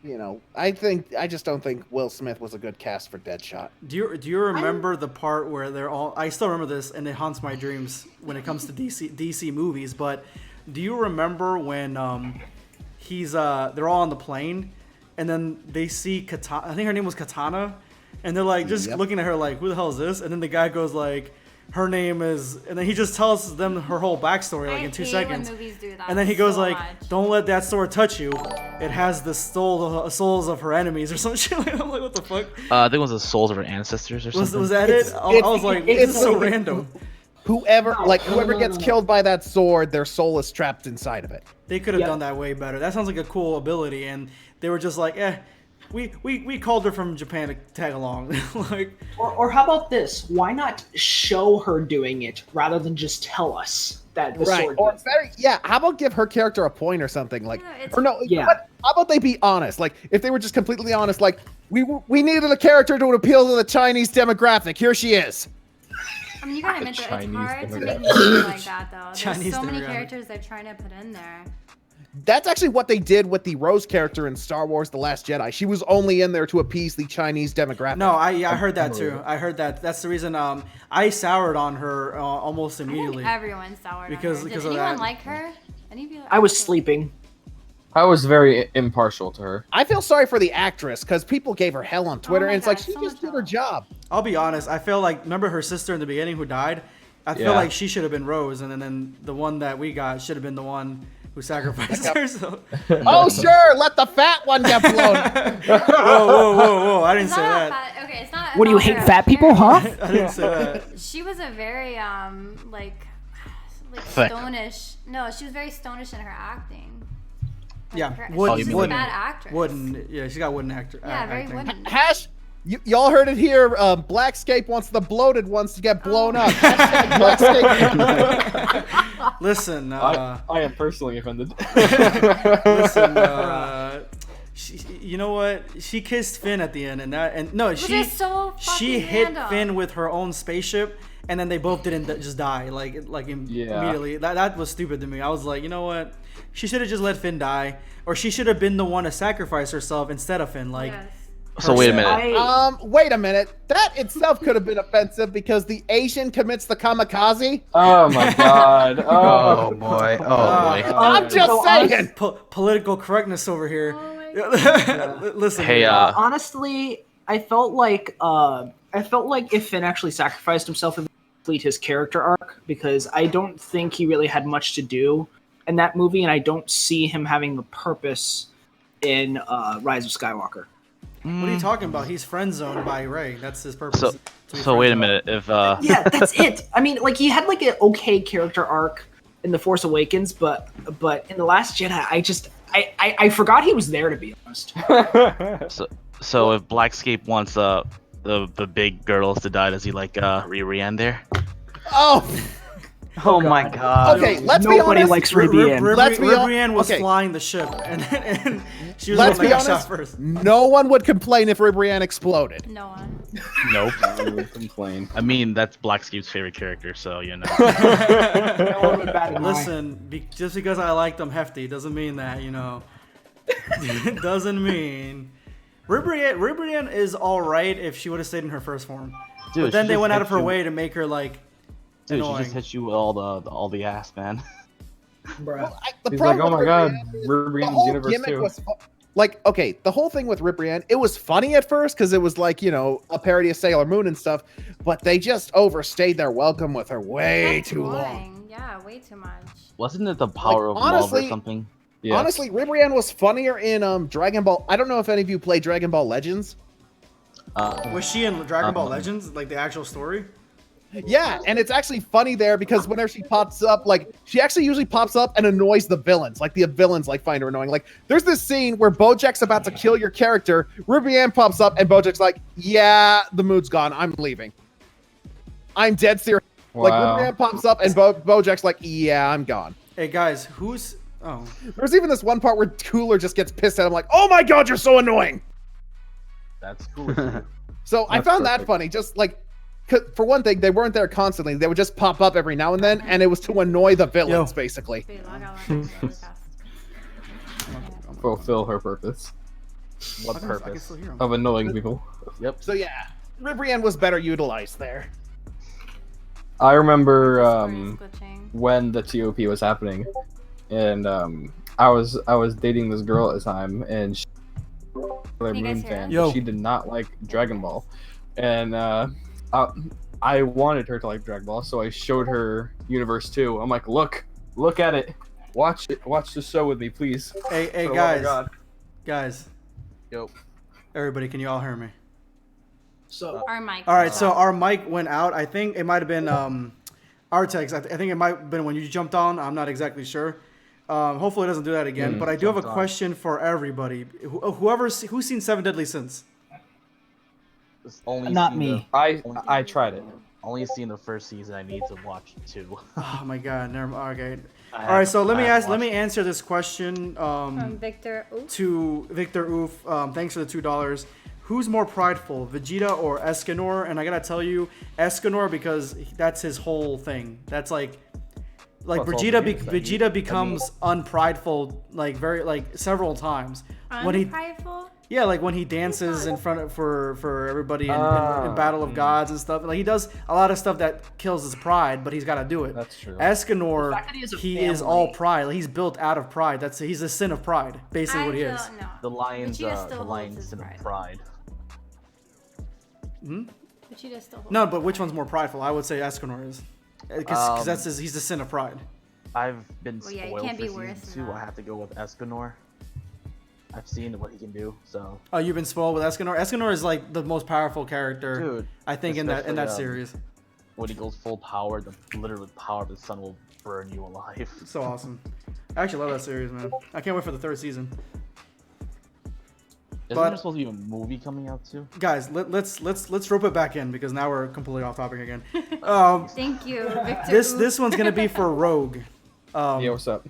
Deadshot, I just don't think Will Smith was a good cast for Deadshot. Do you remember the part where they're all? I still remember this, and it haunts my dreams when it comes to DC movies. But do you remember when they're all on the plane, and then they see Katana? I think her name was Katana, and they're like just looking at her like, who the hell is this? And then the guy goes like, her name is, and then he just tells them her whole backstory like in 2 seconds. When movies do that And then he goes so like, much. "Don't let that sword touch you. It has the souls of her enemies," or some shit. I'm like, what the fuck? I think it was the souls of her ancestors or something. Was that it? I was like, this is so random. Whoever gets killed by that sword, their soul is trapped inside of it. They could have done that way better. That sounds like a cool ability, and they were just like, we called her from Japan to tag along. Like, Or how about this? Why not show her doing it rather than just tell us that the sword Or does how about give her character a point or something like, Yeah. But how about they be honest? Like, if they were just completely honest, like we needed a character to appeal to the Chinese demographic. Here she is. I mean, you gotta admit that it's Chinese hard to make demographic. movies like that, though. There's Chinese so many demographic. characters they're trying to put in there. That's actually what they did with the Rose character in Star Wars: The Last Jedi. She was only in there to appease the Chinese demographic. no, I heard that too. I heard that. That's the reason. I soured on her almost I immediately. think everyone soured Because- on her. Did because of anyone that. like her? Any of you? I was sleeping. I was very impartial to her. I feel sorry for the actress because people gave her hell on Twitter, my and it's like God, she so just much did her hell. job. I'll be honest. I feel like remember her sister in the beginning who died. I feel Yeah. like she should have been Rose, and then the one that we got should have been the one who sacrificed her. So. Oh sure, let the fat one get blown. Whoa! I didn't It's say not that. fat. Okay, it's not. What do you about hate, her fat people, huh? appearance. I didn't say that. She was a very like Thick. stonish. No, she was very stonish in her acting. Like, Yeah, her, wooden. she's just a wooden. bad actress. Wooden. Yeah, she got wooden actor. Yeah, very acting. wooden. Hash. Y'all heard it here. Blackscape wants the bloated ones to get blown up. Hashtag Blackscape. Listen. I am personally offended. Listen. You know what? She kissed Finn at the end, Which is so she fucking hit random. Finn with her own spaceship, and then they both didn't just die immediately. That was stupid to me. I was like, you know what? She should have just let Finn die, or she should have been the one to sacrifice herself instead of Finn. Like, Yes. So wait a minute. Wait a minute. That itself could have been offensive because the Asian commits the kamikaze. Oh my god. Oh boy. Oh boy. I'm just so saying. political correctness over here. Oh my Listen. Hey, Honestly, I felt like if Finn actually sacrificed himself, it would complete his character arc, because I don't think he really had much to do in that movie, and I don't see him having the purpose in Rise of Skywalker. What are you talking about? He's friend zoned by Rey. That's his purpose. So to be so wait a friend-zoned. minute. If Yeah, that's it. I mean, like, he had like an okay character arc in The Force Awakens, but in The Last Jedi, I forgot he was there, to be honest. so if Blackscape wants the big girls to die, does he like Riri in there? Oh, Oh my god. Okay, let's be Nobody honest. likes Ribrianne. Let's be hon- Ribrianne was okay. flying the ship, and she was Let's the one be that got honest. shot first. No one would complain if Ribrianne exploded. No one. Nope. I would complain. I mean, that's Black Scoop's favorite character, so you know. No one would bat an eye. Listen, just because I like them hefty doesn't mean that, you know. It doesn't mean. Ribrianne is alright if she would have stayed in her first form. Dude, But then she they just went out hit of her you- way to make her like Dude, annoying. she just hit you with all the ass, man. Bruh. The He's like, problem oh with my god, Ribrianne is the Ribrianne's whole universe gimmick too. was like, okay, the whole thing with Ribrianne, it was funny at first because it was like, you know, a parody of Sailor Moon and stuff, but they just overstayed their welcome with her way That's too long. boring. Yeah, way too much. Wasn't it the power of honestly- love or something? Yes. Honestly, Ribrianne was funnier in Dragon Ball. I don't know if any of you play Dragon Ball Legends. Was she in Dragon Ball Um, Legends, like the actual story? Yeah, and it's actually funny there because whenever she pops up, like she actually usually pops up and annoys the villains. Like the villains like find her annoying. Like there's this scene where Bojack's about to kill your character. Ribrianne pops up and Bojack's like, "Yeah, the mood's gone. I'm leaving. I'm dead serious." Like Wow. Ribrianne pops up and Bojack's like, "Yeah, I'm gone." Hey guys, who's There's even this one part where Cooler just gets pissed at him, like, "Oh my god, you're so annoying." That's cool. So I That's found that perfect. funny. Just like, 'cause for one thing, they weren't there constantly. They would just pop up every now and then, and it was to annoy the villains, basically. Wait, log out really fast. Fulfill her purpose What I can purpose? still hear 'em. of annoying people. Yep. So yeah, Ribrianne was better utilized there. I remember Discord is glitching. when the TOP was happening, and I was dating this girl at the time, and she was a Can you guys Moon hear fan. us? Yo. But she did not like Dragon Ball, and I wanted her to like Dragon Ball, so I showed her Universe 2. I'm like, look at it, watch the show with me, please. Hey For the love of guys, God. guys, Yo. everybody, can you all hear me? So Our mic. All right, so our mic went out. I think it might have been our text. I think it might have been when you jumped on. I'm not exactly sure. Hopefully it doesn't do that again. But I do have a Jumped on. question for everybody. Who's seen Seven Deadly Sins? It's only Not seen me. I tried it. Only seen the first season. I need to watch 2. Oh my God, never. Okay. I All right, have- so let me I have ask. Let me watched answer this question Victor. Ooh. to Victor Oof. Thanks for the $2. Who's more prideful, Vegeta or Escanor? And I gotta tell you, Escanor, because that's his whole thing. That's like Well, it's all Vegeta becomes unprideful several times. When he Unprideful? like when he dances in front of for everybody in Battle of Gods and stuff. Like he does a lot of stuff that kills his pride, but he's got to do it. That's true. Escanor, The fact that he has a he is family. all pride. Like, he's built out of pride. He's a sin of pride. Basically, what he is. No. The Lions, Vegeta the still holds Lions his sin of pride. pride. Vegeta still holds No, his but which pride. one's more prideful? I would say Escanor is, because he's the sin of pride. I've been Well, yeah, it spoiled can't for be season worse than 2. that. I have to go with Escanor. I've seen what he can do, so. Oh, you've been spoiled with Escanor. Escanor is like the most powerful character, Dude, I think, in that especially, series. When he goes full power, the literal power of the sun will burn you alive. So awesome. I actually love that series, man. I can't wait for the 3rd season. Isn't But- there supposed to be a movie coming out too? Guys, let's rope it back in because now we're completely off topic again. Thank you, Victor. This one's gonna be for Rogue. Yeah, what's up?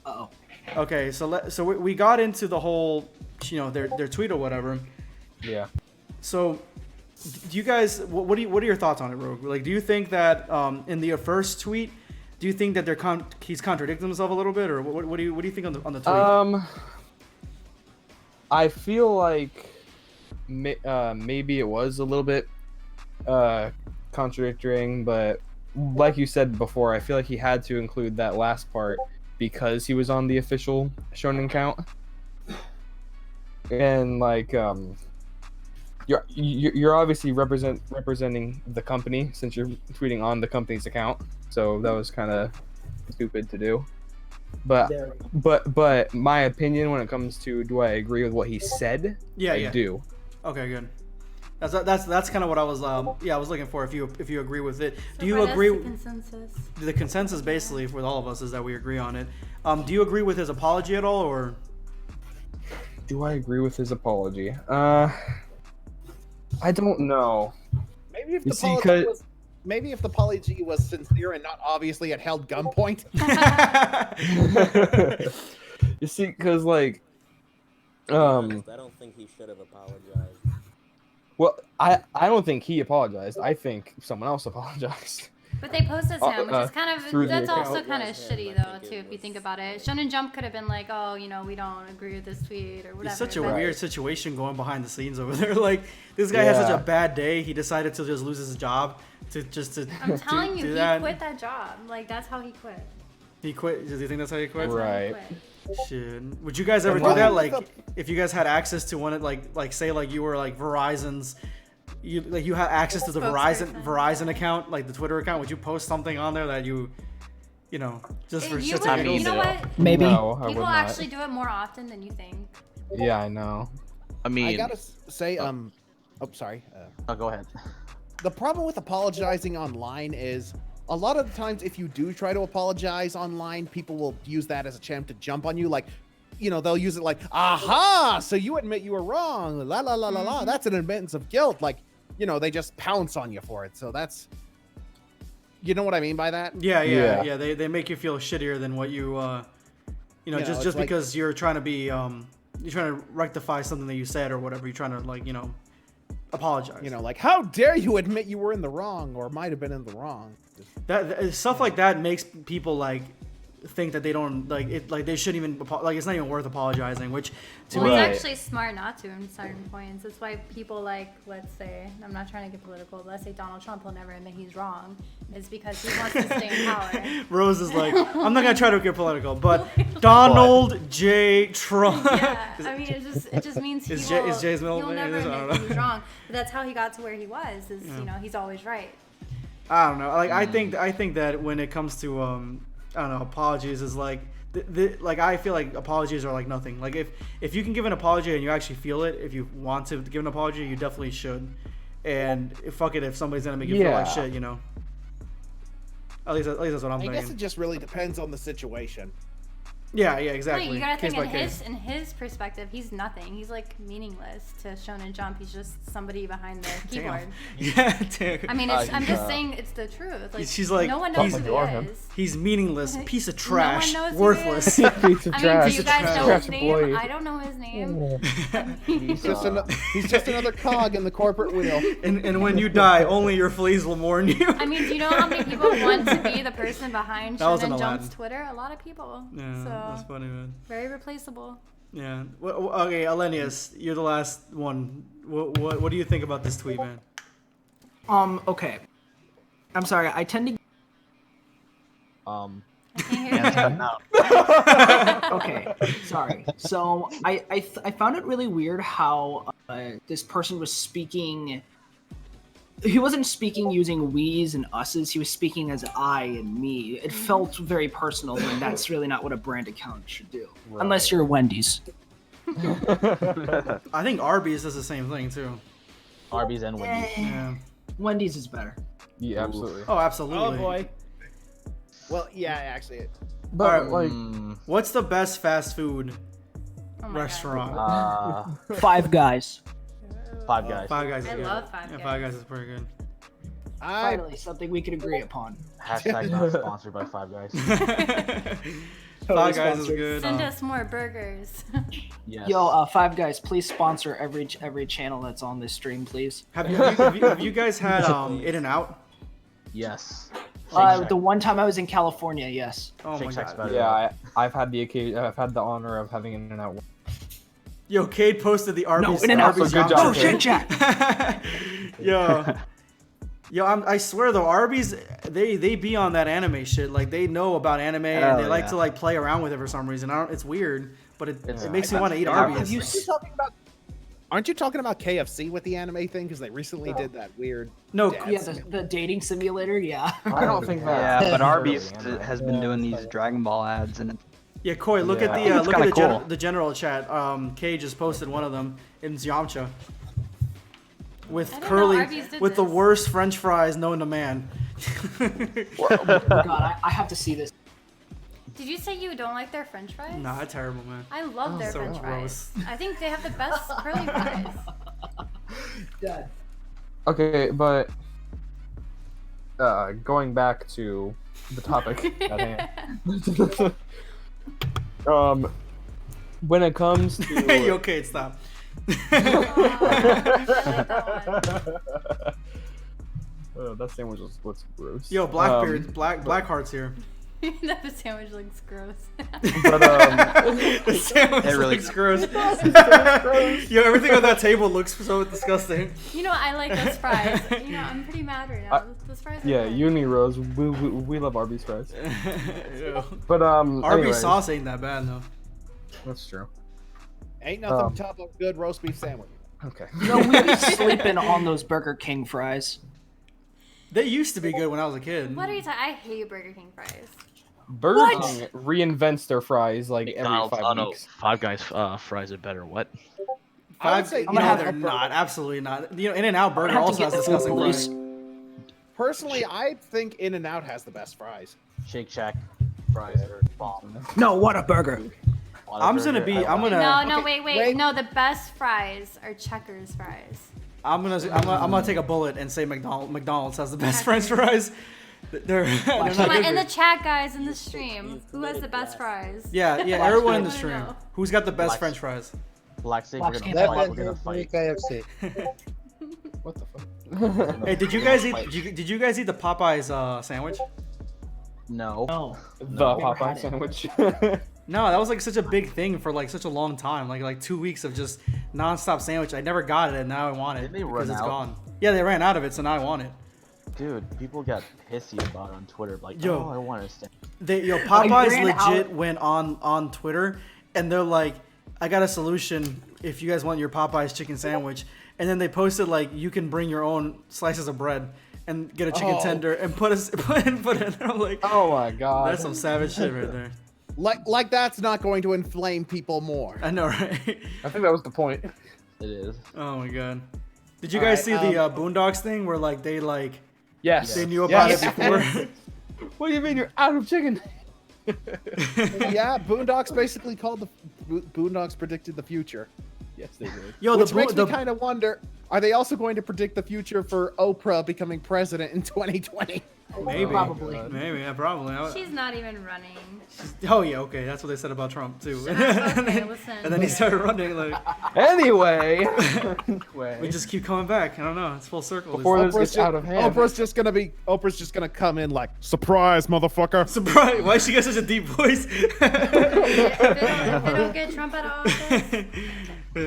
uh-oh. Okay, so we got into the whole, their tweet or whatever. Yeah. So, do you guys what are your thoughts on it, Rogue? Like, do you think that in the first tweet, do you think that he's contradicting himself a little bit, or what do you think on the tweet? I feel like maybe it was a little bit contradicting, but like you said before, I feel like he had to include that last part because he was on the official Shonen account, and like you're obviously representing the company since you're tweeting on the company's account, so that was kind of stupid to do. But my opinion when it comes to do I agree with what he said? Yeah, I do. Okay, good. That's kind of what I was I was looking for. If you agree with it, do you far, that's agree? the consensus. The consensus basically with all of us is that we agree on it. Do you agree with his apology at all, or? Do I agree with his apology? I don't know. Maybe if You the see, apology 'cause- was maybe if the apology was sincere and not obviously at held gunpoint. You see, because like, To be honest, I don't think he should have apologized. well, I don't think he apologized. I think someone else apologized. But they posted him, which is kind through of the that's account. also kind of It was him, shitty I though think too it if you was- think about it. Shonen Jump could have been like, oh, we don't agree with this tweet or whatever. It's such a but- weird situation going behind the scenes over there. Like this guy has such Yeah. a bad day, he decided to just lose his job to I'm telling do you, he that. quit that job. Like that's how he quit. He quit. Does he think that's how he quit? That's how he Right. quit. Shit. Would you guys ever And do why that? was Like, the- if you guys had access to one, like say, like you were like Verizon's, you had access to the Spokesperson. Verizon account, like the Twitter account. Would you post something on there that you know, just for You shits and would- giggles? you know what? Maybe. No, I would People not. actually do it more often than you think. Yeah, I know. I mean, I gotta say, oh, sorry. go ahead. The problem with apologizing online is a lot of the times if you do try to apologize online, people will use that as a chance to jump on you. Like, they'll use it like, aha, so you admit you were wrong. La la la la la. That's an admittance of guilt. Like, they just pounce on you for it. So that's, you know what I mean by that? Yeah. Yeah. They make you feel shittier than what you it's just like- because you're trying to be you're trying to rectify something that you said or whatever. You're trying to apologize. Like, how dare you admit you were in the wrong or might have been in the wrong? That stuff like that makes people think that they don't they shouldn't even it's not even worth apologizing, which to Well, me Right. it's actually smart not to in certain points. That's why people let's say, I'm not trying to get political, but let's say Donald Trump will never admit he's wrong. It's because he wants to stay in power. Rose is like, I'm not gonna try to get political, but Donald J. Trump. Yeah, I mean, it just means Is he will, Jay's middle he'll name never is? I don't admit know. he's wrong. But that's how he got to where he was. He's always right. I don't know. I think that when it comes to I don't know, apologies is like I feel like apologies are like nothing. Like if you can give an apology and you actually feel it, if you want to give an apology, you definitely should. And fuck it if somebody's gonna make you feel like Yeah. shit, At least that's what I'm I thinking. guess it just really depends on the situation. Yeah, exactly. Right, you gotta Case think by in case. his perspective, he's nothing. He's like meaningless to Shonen Jump. He's just somebody behind the keyboard. Yeah, damn. I mean, I'm just saying it's the truth. Like, She's like, no one knows who ignore he him. is. He's meaningless, piece of No trash, one knows who worthless. he is. Piece of I mean, trash. do you guys know Trash his name? employee. I don't know his name. He's just another cog in the corporate wheel. and when you die, only your fleas will mourn you. I mean, do you know how many people want to be the person behind That was an Shonen Jump's Aladdin. Twitter? A lot of people. Yeah, that's So funny, man. very replaceable. Yeah. Okay, Alenius, you're the last one. What do you think about this tweet, man? Okay. I'm sorry. I tend to. I can't hear Yeah, it's you. cutting out. Okay. Sorry. So I found it really weird how this person was speaking. He wasn't speaking using we's and us's. He was speaking as I and me. It felt very personal, and that's really not what a brand account should do. Unless you're Wendy's. I think Arby's does the same thing too. Arby's and Wendy's. Yeah. Wendy's is better. Yeah, absolutely. Oh, absolutely. Well, yeah, actually, But Alright, like, What's the best fast food Oh my God. restaurant? Five Guys. Five Guys. Five Guys is I good. love Five Yeah, Guys. Five Guys is pretty good. Finally, something we can agree upon. Hashtag not sponsored by Five Guys. Five Guys is sponsored. good. Send us more burgers. Yes. Yo, Five Guys, please sponsor every channel that's on this stream, please. Have you guys had In-N-Out? Yes. Shake Shack. The one time I was in California, yes. Oh Shake my Shack's god. better. yeah, I've had the occasion. I've had the honor of having In-N-Out. Yo, Cade posted the Arby's. In-N-Out. Arby's Good Yum job, Oh, Chicken. Shake Shack. Yo, I swear though, Arby's they be on that anime shit. Like they know about anime and they like to like play around with it for some reason. It's weird, but it makes me want to eat Arby's. Have you aren't you talking about? Aren't you talking about KFC with the anime thing? Because they recently did that weird. No, Yeah, Yeah, the dating simulator, yeah. I don't think that. Yeah, but Arby's Yeah. has been doing these Dragon Ball ads, and yeah, Koi, look at Yeah. the It's look at kinda cool. the general chat. Cage just posted one of them in Yamcha with I didn't know curly Arby's did with the this. worst French fries known to man. God, I have to see this. Did you say you don't like their French fries? Nah, that's terrible, man. I love their so French gross. fries. I think they have the best curly fries. Dad. Okay, but going back to the topic at hand. When it comes to Hey, okay, stop. that sandwich looks gross. Yo, Blackbeard, Blackheart's here. That sandwich looks gross. But The sandwich It really looks gross. Yo, everything on that table looks so disgusting. You know, I like those fries. You know, I'm pretty mad right now. Those fries are yeah, good. you and me, Rose, we love Arby's fries. Ew. But Arby's anyways, sauce ain't that bad though. That's true. Ain't nothing top of a good roast beef sandwich. Okay. No, we be sleeping on those Burger King fries. They used to be good when I was a kid. What are you talking? I hate Burger King fries. Burger What? King reinvents their fries like every McDonald's, 5 oh no, weeks. Five Guys fries are better. What? I would Five, say no, gonna have they're a not. Absolutely not. You know, In-N-Out I Burger have to also get has the full disgusting police. fries. Personally, I think In-N-Out has the best fries. Shake Shack fries are bomb. No, what a burger. I'm gonna No, Okay, wait. wait. No, the best fries are Checkers fries. I'm gonna take a bullet and say McDonald's has the best French fries. They're not Come on, good in for- the chat, guys, in the stream, who has the best fries? Yeah, everyone in the I wanna stream. know. Who's got the best Black- French fries? Black Steak, Black we're Steak. gonna That fight. We're gonna fight. KFC. What the fuck? Hey, did you guys eat? Did you guys eat the Popeyes sandwich? No. No. The Never had Popeye it. sandwich. No, that was like such a big thing for like such a long time, like 2 weeks of just nonstop sandwich. I never got it, and now I want it Didn't they because run it's out? gone. Yeah, they ran out of it, so now I want it. Dude, people got pissy about it on Twitter. Like, Yo. oh, I want to stand. Popeyes ran legit out- went on Twitter, and they're like, "I got a solution if you guys want your Popeyes chicken sandwich." And then they posted like, "You can bring your own slices of bread and get a chicken Oh. tender and put it in." I'm like, Oh my god. that's some savage shit right there. Like that's not going to inflame people more. I know, right? I think that was the point. It is. Oh my god. Did you guys see Alright, the Boondocks thing where like they Yes. they knew about Yes. it before? What do you mean you're out of chicken? Yeah, Boondocks basically called Boondocks predicted the future. Yes, they did. Yo, Which makes me kind of wonder, are they also going to predict the future for Oprah becoming president in 2020? maybe, Probably. maybe, yeah, probably. She's not even running. Oh yeah, okay, that's what they said about Trump too. Okay, listen. And then he started running like. Anyway. We just keep coming back. I don't know. It's full circle. Before It's this gets out of hand. Oprah's just gonna come in like, surprise, motherfucker. surprise. Why she got such a deep voice? If they don't get Trump out of office,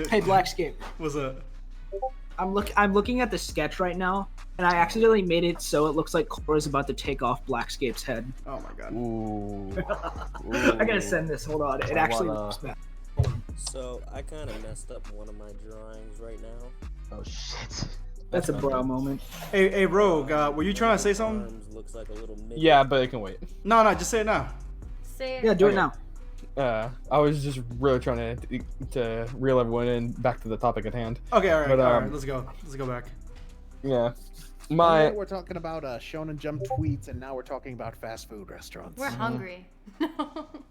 Hey, Blackscape. What's up? I'm looking at the sketch right now, and I accidentally made it so it looks like Cora's about to take off Blackscape's head. Oh my god. Ooh. I gotta send this. Hold on. It actually wanna- looks bad. So I kind of messed up one of my drawings right now. Oh shit. That's a bro moment. Hey, Rogue. Were you trying to say something? Arms looks like a little midget. Yeah, but it can wait. No, just say it now. say it. Yeah, do it Okay. now. I was just really trying to reel everyone in back to the topic at hand. Okay, all right, But, all right. um, Let's go. Let's go back. Yeah. Earlier we're talking about Shonen Jump tweets, and now we're talking about fast food restaurants. We're hungry.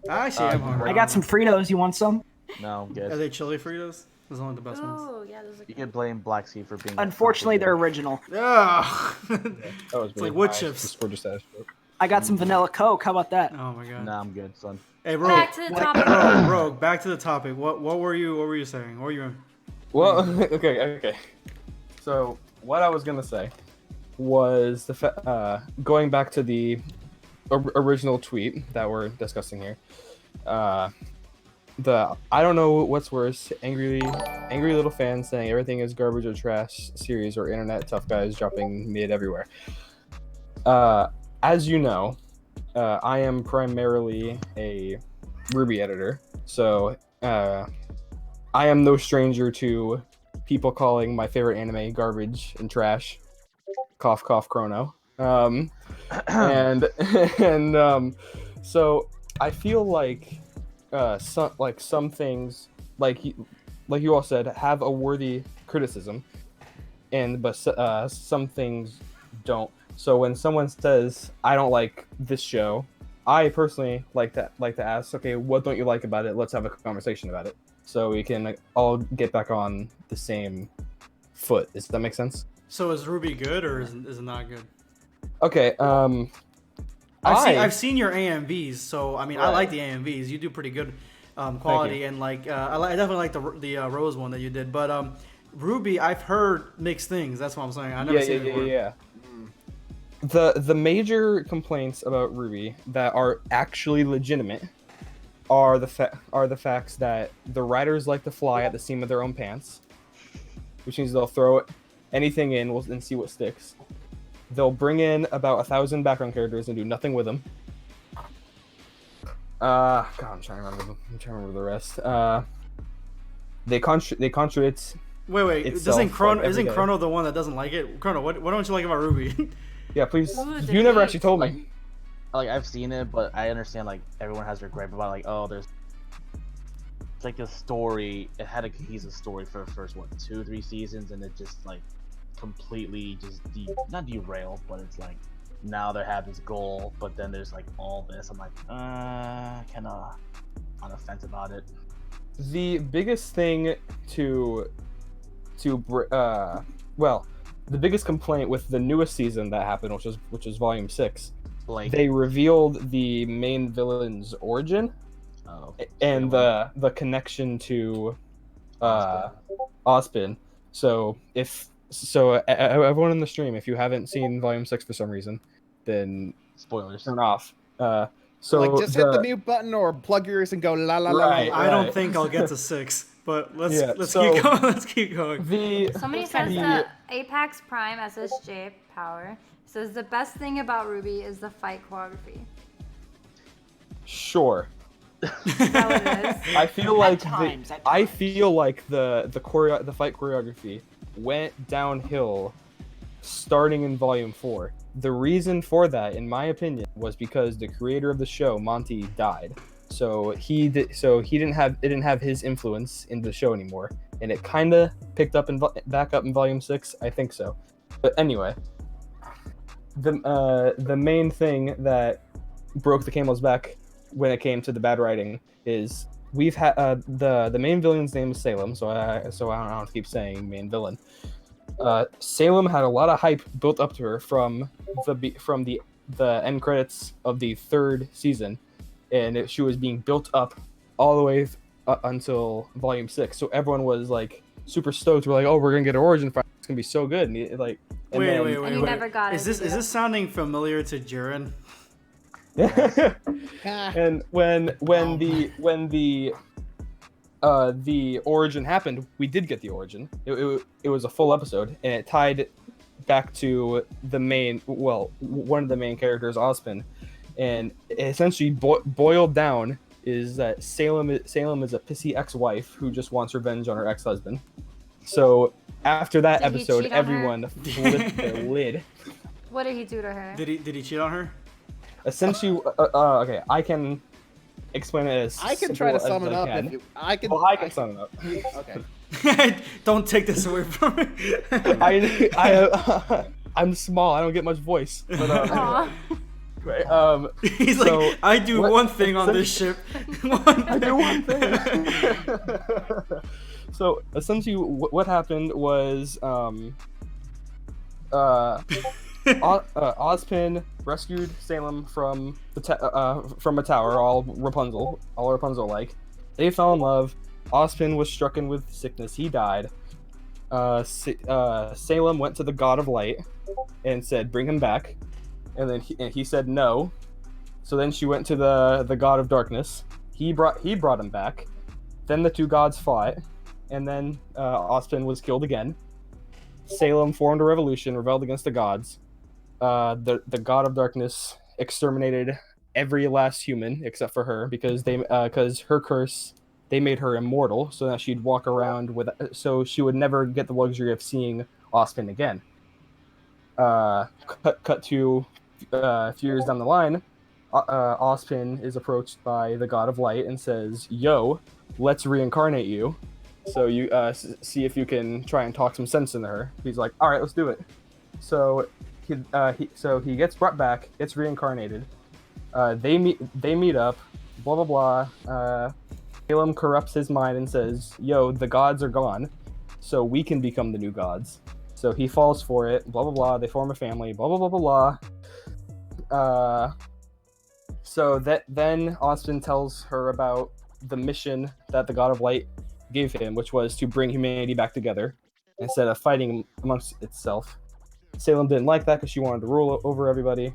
Actually, I'm hungry. I got some Fritos. You want some? No, I'm Are good. they chili Fritos? Those are only the best ones. Oh, yeah, those are You good. can blame Black Sea for being. Unfortunately, they're original. Yeah. That was It's like wood chips. Just for just that joke. I got some vanilla Coke. How about that? Oh my god. Nah, I'm good, son. Hey, Rogue. Back to the topic. Rogue. Back to the topic. What were you saying? What were you? Well, okay. So what I was gonna say was going back to the original tweet that we're discussing here. I don't know what's worse, angry little fans saying everything is garbage or trash series, or internet tough guys dropping mid everywhere. As you know, I am primarily a Ruby editor, so I am no stranger to people calling my favorite anime garbage and trash. Cough, cough, chrono. And so I feel like some things, like you all said, have a worthy criticism, but some things don't. So when someone says I don't like this show, I personally like to ask, okay, what don't you like about it? Let's have a conversation about it, so we can all get back on the same foot. Does that make sense? So is Ruby good or is it not good? Okay. I've seen your AMVs, so I mean I Right. like the AMVs. You do pretty good quality, and like I definitely like the Rose one that you did. But Ruby, I've heard mixed things. That's what I'm saying. I never seen it before. Yeah. The major complaints about Ruby that are actually legitimate are the facts that the writers like to fly at the seam of their own pants, which means they'll throw anything in and see what sticks. They'll bring in about 1,000 background characters and do nothing with them. God, I'm trying to remember the rest. They contradict. Wait, itself, isn't Chrono like, every day. Chrono the one that doesn't like it? Chrono, what don't you like about Ruby? Yeah, please. Ooh, the You never hate. actually told me. Like I've seen it, but I understand like everyone has their gripe about like, oh, there's it's like a story. It had a cohesive story for the first 2-3 seasons, and it just like completely just not derailed, but it's like now they have this goal, but then there's like all this. I'm like, kind of on the fence about it. The biggest thing the biggest complaint with the newest season that happened, which is volume 6, Like, they revealed the main villain's origin oh, and the connection to Ozpin. So everyone in the stream, if you haven't seen volume 6 for some reason, then spoilers. turn off. So like, just hit the mute button or plug your ears and go la la la. Right. la. I don't think I'll get to 6, but let's so- keep going. Let's keep going. Somebody says the Apex Prime SSJ power says the best thing about Ruby is the fight choreography. Sure. Is that what it is? I feel like times, at I times. feel like the fight choreography went downhill starting in volume 4. The reason for that, in my opinion, was because the creator of the show, Monty, died. So he didn't have his influence in the show anymore, and it kind of picked up back up in volume 6. I think so. But anyway, the main thing that broke the camel's back when it came to the bad writing is we've had the main villain's name is Salem, so I don't have to keep saying main villain. Salem had a lot of hype built up to her from the end credits of the 3rd season, and she was being built up all the way until volume 6. So everyone was like super stoked. We're like, oh, we're gonna get an origin fight. It's gonna be so good. And Wait. And you never got it. Is this sounding familiar to Jiren? And when the origin happened, we did get the origin. It was a full episode, and it tied back to one of the main characters, Ozpin, and it essentially boiled down is that Salem is a pissy ex-wife who just wants revenge on her ex-husband. So after that Did he episode, cheat on her? everyone flipped their lid. What did he do to her? Did he cheat on her? Essentially, okay, I can explain it as I can try to simple sum as it I up can. if you. I can. Well, I can sum it up. Okay. Don't take this away from me. I'm small. I don't get much voice. But, Aw. right, He's so like, I do one thing on this ship. I do one thing. So essentially, what happened was Ozpin rescued Salem from from a tower, all Rapunzel like. They fell in love. Ozpin was stricken with sickness. He died. Salem went to the God of Light and said, "Bring him back." And then he said no. So then she went to the God of Darkness. He brought him back. Then the two gods fought, and then Ozpin was killed again. Salem formed a revolution, rebelled against the gods. The God of Darkness exterminated every last human except for her because her curse, they made her immortal so that she'd walk around so she would never get the luxury of seeing Ozpin again. Cut to a few years down the line, Ozpin is approached by the God of Light and says, "Yo, let's reincarnate you. So you see if you can try and talk some sense into her." He's like, "All right, let's do it." So he gets brought back, gets reincarnated. They meet up. Blah blah blah. Salem corrupts his mind and says, "Yo, the gods are gone, so we can become the new gods." So he falls for it. Blah blah blah. They form a family. Blah blah blah blah blah. So that then Austin tells her about the mission that the God of Light gave him, which was to bring humanity back together instead of fighting amongst itself. Salem didn't like that because she wanted to rule over everybody,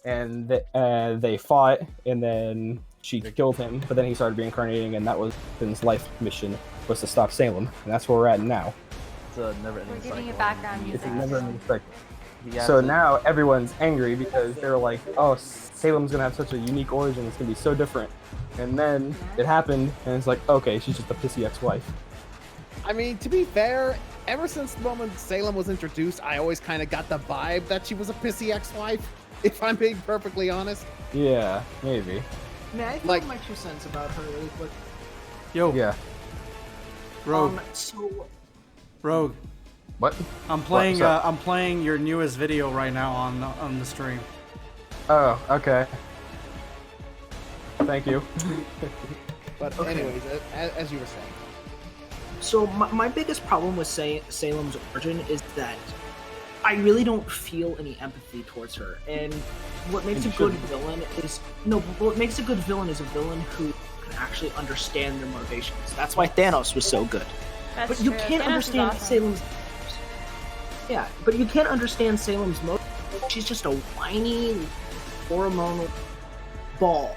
and they fought, and then she killed him. But then he started reincarnating, and that was his life mission, was to stop Salem, and that's where we're at now. It's a never-ending We're cycle. getting a background It's music. a never-ending cycle. Yeah, So now everyone's angry because they're like, oh, Salem's gonna have such a unique origin, it's gonna be so different. And then it happened, and it's like, okay, she's just a pissy ex-wife. I mean, to be fair, ever since the moment Salem was introduced, I always kind of got the vibe that she was a pissy ex-wife, if I'm being perfectly honest. Yeah, maybe. May I throw Like- my 2 cents about her really quick? Yo, Yeah. Rogue, So What? I'm playing. what's up? I'm playing your newest video right now on the stream. Oh, okay. Thank you. But Okay. anyways, as you were saying. So my biggest problem with Salem's origin is that I really don't feel any empathy towards her. And what makes a good villain is what makes a good villain is a villain who can actually understand their motivations. That's why Thanos was so good. That's But you true. can't Thanos is understand awesome. Salem's. Yeah, but you can't understand Salem's motive. She's just a whiny, hormonal ball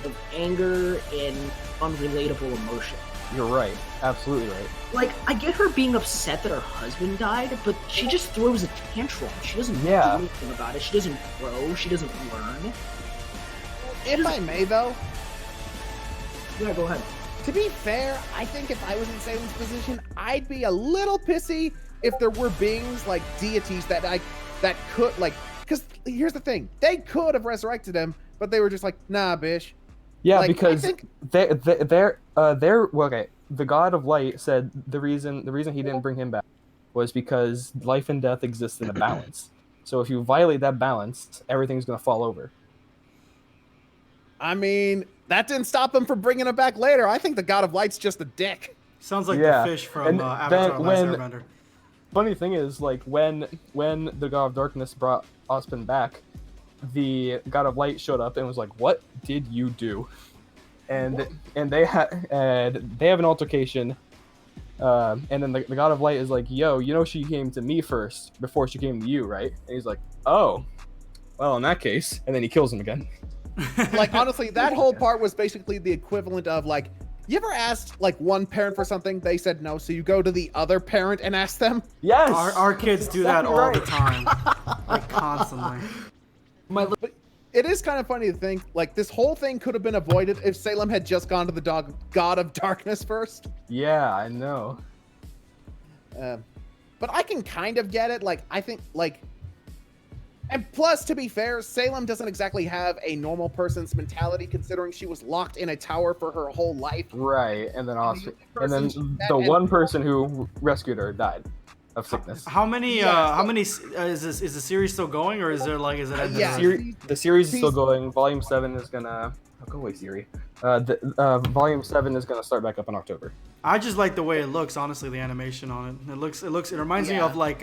of anger and unrelatable emotion. You're right. Absolutely right. Like, I get her being upset that her husband died, but she just throws a tantrum. She doesn't do Yeah. anything about it. She doesn't grow. She doesn't learn. If I may, though, Yeah, go ahead. to be fair, I think if I was in Salem's position, I'd be a little pissy if there were beings like deities that could like. Because here's the thing: they could have resurrected him, but they were just like, nah, bitch. Yeah, Like, I because think- they're well, okay. The God of Light said the reason he didn't bring him back was because life and death exist in a balance. So if you violate that balance, everything's gonna fall over. I mean, that didn't stop him from bringing him back later. I think the God of Light's just a dick. Sounds like Yeah. the fish from And Avatar: then The Last when- Airbender. Funny thing is, like when the God of Darkness brought Ospen back, the God of Light showed up and was like, "What did you do?" And they have an altercation, and then the God of Light is like, "Yo, you know she came to me first before she came to you, right?" And he's like, "Oh, well, in that case," and then he kills him again. Like, honestly, that whole part was basically the equivalent of like, you ever asked like one parent for something, they said no, so you go to the other parent and ask them. Yes, Our kids do that exactly all right. the time, like constantly. But it is kind of funny to think like this whole thing could have been avoided if Salem had just gone to the God of Darkness first. Yeah, I know. But I can kind of get it. Like, I think like, and plus, to be fair, Salem doesn't exactly have a normal person's mentality, considering she was locked in a tower for her whole life. Right, and then Ospen, and then that- the and- one person who rescued her died of sickness. How many? Yeah, How many? Is the series still going, or is there like is it? ended Yeah. already? The series is still going. Volume 7 is gonna. Oh, go away, Siri. Volume 7 is gonna start back up in October. I just like the way it looks. Honestly, the animation on it. It reminds me Yeah. of like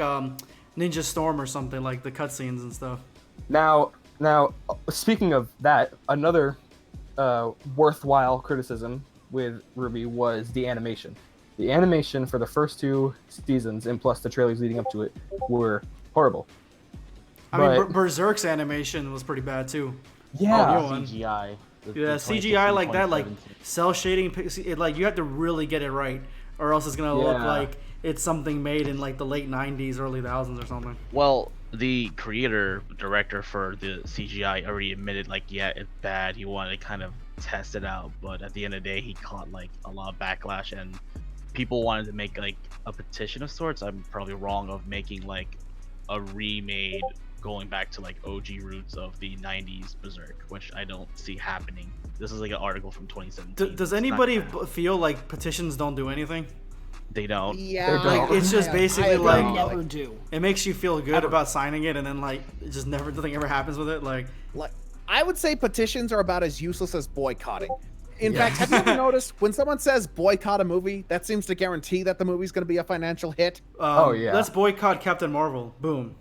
Ninja Storm or something, like the cutscenes and stuff. Now, speaking of that, another worthwhile criticism with Ruby was the animation. The animation for the first 2 seasons, and plus the trailers leading up to it, were horrible. I mean, But- Berserk's animation was pretty bad too. Yeah, Oh, one. CGI. Yeah, CGI like that, like cell shading, like you have to really get it right, or else it's gonna look Yeah. like it's something made in like the late '90s, early 2000s or something. Well, the director for the CGI already admitted, like, yeah, it's bad. He wanted to kind of test it out, but at the end of the day, he caught like a lot of backlash, and people wanted to make like a petition of sorts. I'm probably wrong of making like a remade going back to like OG roots of the 90s Berserk, which I don't see happening. This is like an article from 2017. Does It's not anybody gonna happen. feel like petitions don't do anything? They don't. Yeah, Like, it's just basically agree. like- Never do. It makes you feel good Ever. about signing it, and then like it just never nothing ever happens with it. Like Like, I would say petitions are about as useless as boycotting. In fact, have you ever noticed when someone says boycott a movie, that seems to guarantee that the movie's going to be a financial hit? Oh, yeah. Let's boycott Captain Marvel. Boom.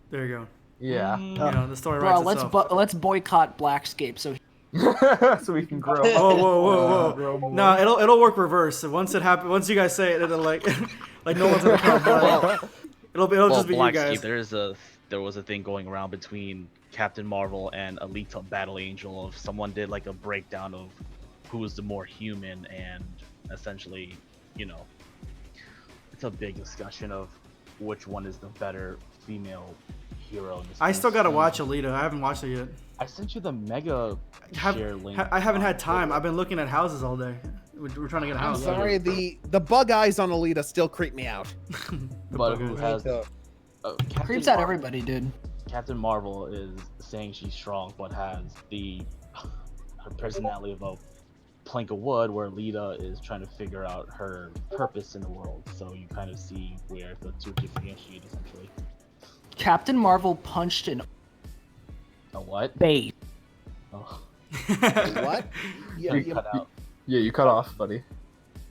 There you go. Yeah. You know, the story Bro, writes itself. let's boycott Blackscape. So So we can grow. Whoa. No, it'll work reverse. Once it happens, once you guys say it, it'll like no one's gonna come. It'll just be you guys. There was a thing going around between Captain Marvel and Alita Battle Angel of someone did like a breakdown of who was the more human, and essentially, you know, it's a big discussion of which one is the better female hero. In this I still gotta film. watch Alita. I haven't watched it yet. I sent you the mega share link. I haven't had time. I've been looking at houses all day. We're trying to get a I'm house. sorry, the bug eyes on Alita still creep me out. But who has Captain creeps out Marvel- everybody, dude. Captain Marvel is saying she's strong, but has her personality of a plank of wood, where Lita is trying to figure out her purpose in the world. So you kind of see where the two differentiate essentially. Captain Marvel punched an A what? bait. Oh, What? Yeah, you cut out. Yeah, you cut off, buddy.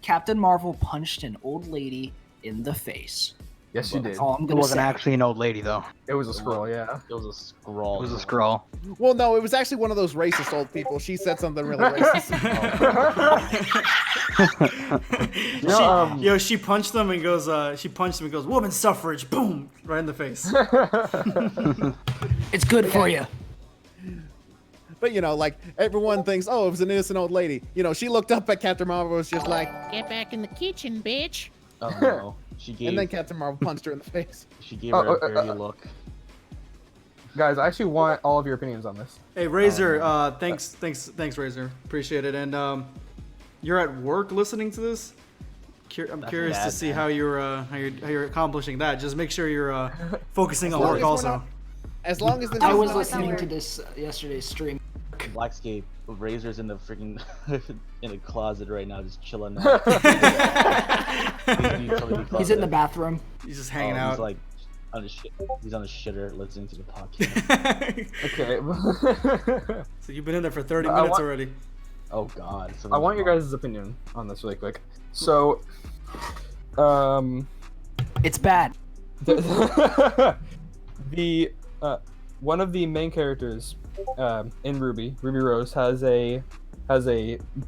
Captain Marvel punched an old lady in the face. Yes, you did. That's all I'm It gonna wasn't say. actually an old lady though. It was a scroll, yeah. It was a scroll. It was a scroll. Well, no, it was actually one of those racist old people. She said something really racist. She punched them and goes. Woman suffrage. Boom! Right in the face. It's good for you. But you know, like everyone thinks, oh, it was an innocent old lady. You know, she looked up at Captain Marvel, was just like, Get back in the kitchen, bitch. Oh no. She gave. and then Captain Marvel punched her in the face. She gave her a dirty look. Guys, I actually want all of your opinions on this. Hey Razor, thanks Razor, appreciate it. And you're at work listening to this. I'm That's curious to bad, see man. how you're accomplishing that. Just make sure you're focusing on long work as we're also. not- As long as the I was know what that listening to word- this yesterday's stream. Blackscape Razor's in the freaking in a closet right now, just chilling out. He's in the bathroom. He's just hanging He's out. like on his shit. He's on his shitter listening to the podcast. Okay. So you've been in there for 30 I minutes want- already. Oh god. I want your guys' opinion on this really quick. So, It's bad. the one of the main characters in Ruby Rose has a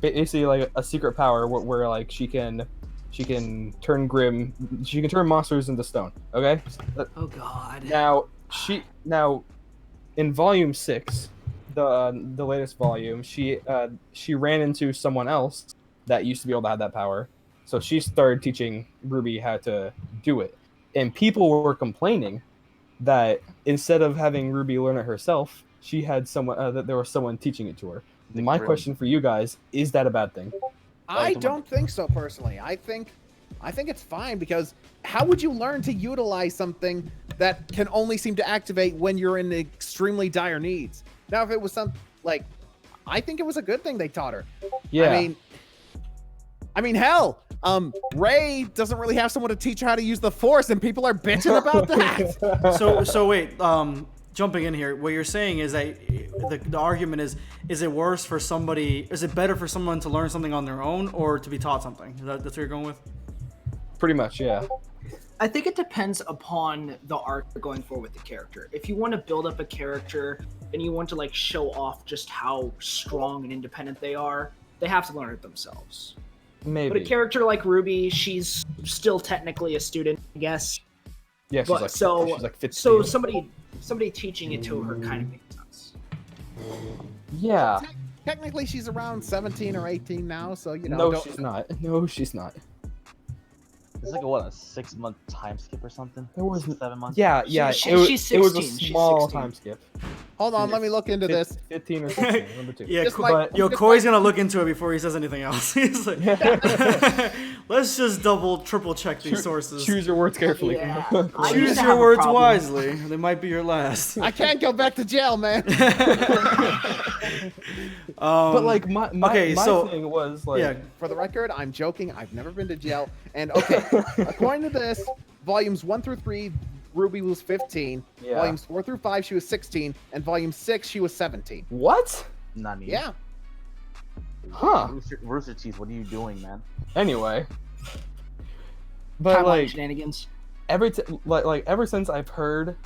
basically like a secret power where like she can turn monsters into stone. Okay. Oh God. Now in volume 6, the latest volume, she ran into someone else that used to be able to have that power. So she started teaching Ruby how to do it. And people were complaining that instead of having Ruby learn it herself, she had someone that there was someone teaching it to her. My question for you guys, is that a bad thing? I don't think so personally. I think it's fine, because how would you learn to utilize something that can only seem to activate when you're in extremely dire needs? Now, if it was I think it was a good thing they taught her. Yeah. I mean, hell, Ray doesn't really have someone to teach her how to use the Force, and people are bitching about that. So wait, jumping in here, what you're saying is that the argument is it worse for somebody? Is it better for someone to learn something on their own or to be taught something? That's what you're going with? Pretty much, yeah. I think it depends upon the arc you're going for with the character. If you want to build up a character and you want to like show off just how strong and independent they are, they have to learn it themselves. Maybe. But a character like Ruby, she's still technically a student, I guess. Yeah, she's But like so 15. so somebody teaching it to her kind of makes sense. Yeah. Technically, she's around 17 or 18 now, so you know. No, don't- she's not. No, she's not. It's like a 6-month time skip or something. It was 7 months. Yeah. she's it was a 16, she's small 16. time skip. Hold on, let me look into this. 15 or 16, number 2. Yeah, Just Koi's gonna look into it before he says anything else. He's like, let's just triple check these sources. Choose your words carefully. Yeah. I used Choose to your have a words problem. wisely. They might be your last. I can't go back to jail, man. But like my okay, so- thing was like Yeah, For the record, I'm joking. I've never been to jail. And okay, according to this, volumes 1 through 3, Ruby was 15. Yeah. Volumes 4 through 5, she was 16. And volume 6, she was 17. what? Not me. Yeah. Huh. Rooster Teeth, what are you doing, man? Anyway. But Timeline like shenanigans. ever since I've heard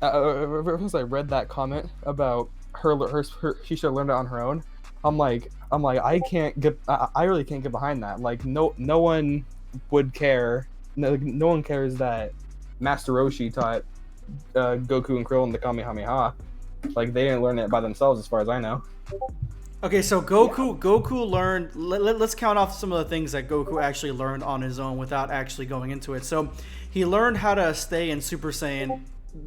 Since I read that comment about her she should have learned it on her own. I'm like, I can't get, I really can't get behind that. Like, no one would care. No one cares that Master Roshi taught Goku and Krillin the Kamehameha. Like, they didn't learn it by themselves, as far as I know. Okay, so Goku learned. Let's count off some of the things that Goku actually learned on his own without actually going into it. So he learned how to stay in Super Saiyan,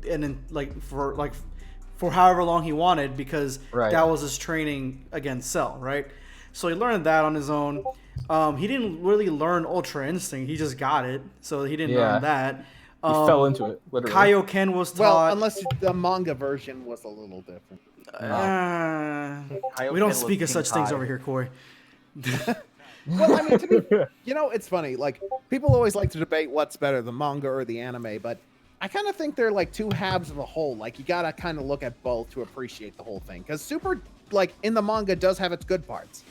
and then for however long he wanted, because that was his training against Cell, right? So he learned that on his own. He didn't really learn Ultra Instinct. He just got it, so he didn't learn that. He fell into it, literally. Kaioken was taught. Well, unless the manga version was a little different. We don't speak of such things over here, Corey. Well, I mean, it's funny. Like, people always like to debate what's better, the manga or the anime, but I kind of think they're like two halves of a whole. Like, you gotta kind of look at both to appreciate the whole thing. Because Super, like, in the manga does have its good parts.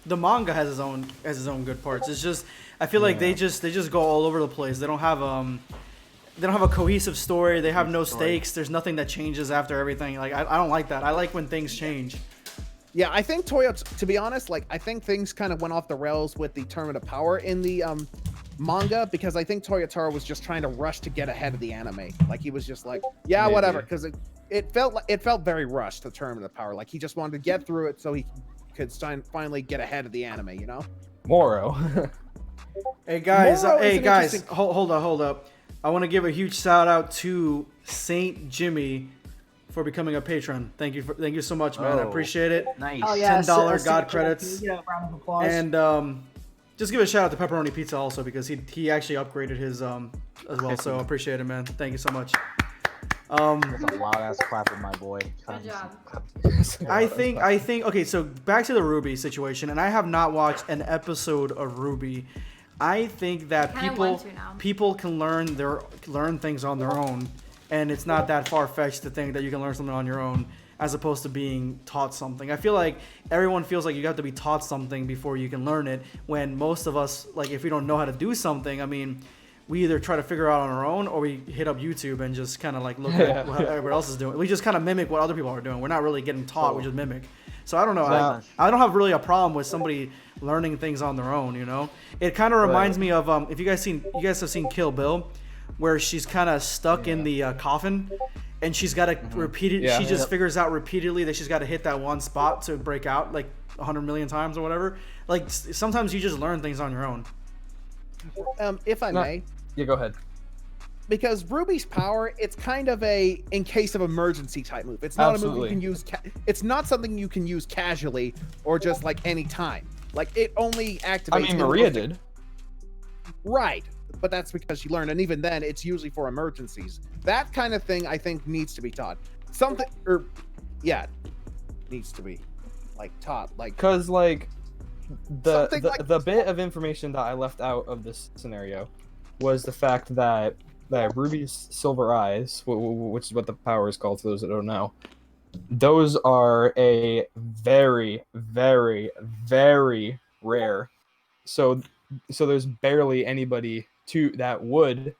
The manga has its own good parts. It's just, I feel like they just go all over the place. They don't have a cohesive story. They have no stakes. There's nothing that changes after everything. Like, I don't like that. I like when things change. Yeah, I think to be honest, like, I think things kind of went off the rails with the Tournament of Power in the manga, because I think Toyotaro was just trying to rush to get ahead of the anime. Like, he was just like, yeah, whatever, because it felt very rushed, the Tournament of Power. Like, he just wanted to get through it so he could finally get ahead of the anime, you know? Moro. Hey guys, hold up. I want to give a huge shout out to Saint Jimmy for becoming a patron. Thank you so much, man. I appreciate it. Nice. Oh, yeah, $10 God credits. Yeah, round of applause. And just give a shout out to Pepperoni Pizza also, because he actually upgraded his as well. So I appreciate it, man. Thank you so much. That's a loud ass clap with my boy. Good job. I think okay, so back to the Ruby situation, and I have not watched an episode of Ruby. I think that people can learn things on their own, and it's not that far-fetched to think that you can learn something on your own as opposed to being taught something. I feel like everyone feels like you have to be taught something before you can learn it, when most of us, like, if we don't know how to do something, I mean, we either try to figure it out on our own, or we hit up YouTube and just kind of like look at what everybody else is doing. We just kind of mimic what other people are doing. We're not really getting taught, we just mimic. So I don't know. I don't have really a problem with somebody learning things on their own, you know? It kind of reminds me of if you guys have seen Kill Bill, where she's kind of stuck in the coffin, and she's got to repeat it. She just figures out repeatedly that she's got to hit that one spot to break out like 100 million times or whatever. Like, sometimes you just learn things on your own. If I may. Yeah, go ahead. Because Ruby's power, it's kind of a in case of emergency type move. It's not a move you can use. It's not something you can use casually or just like any time. Like, it only activates. I mean, Maria did. Right, but that's because she learned, and even then, it's usually for emergencies. That kind of thing, I think, needs to be taught. Needs to be like taught. Like, because like the bit of information that I left out of this scenario was the fact that Ruby's silver eyes, which is what the power is called for those that don't know, those are a very, very, very rare. So there's barely anybody that would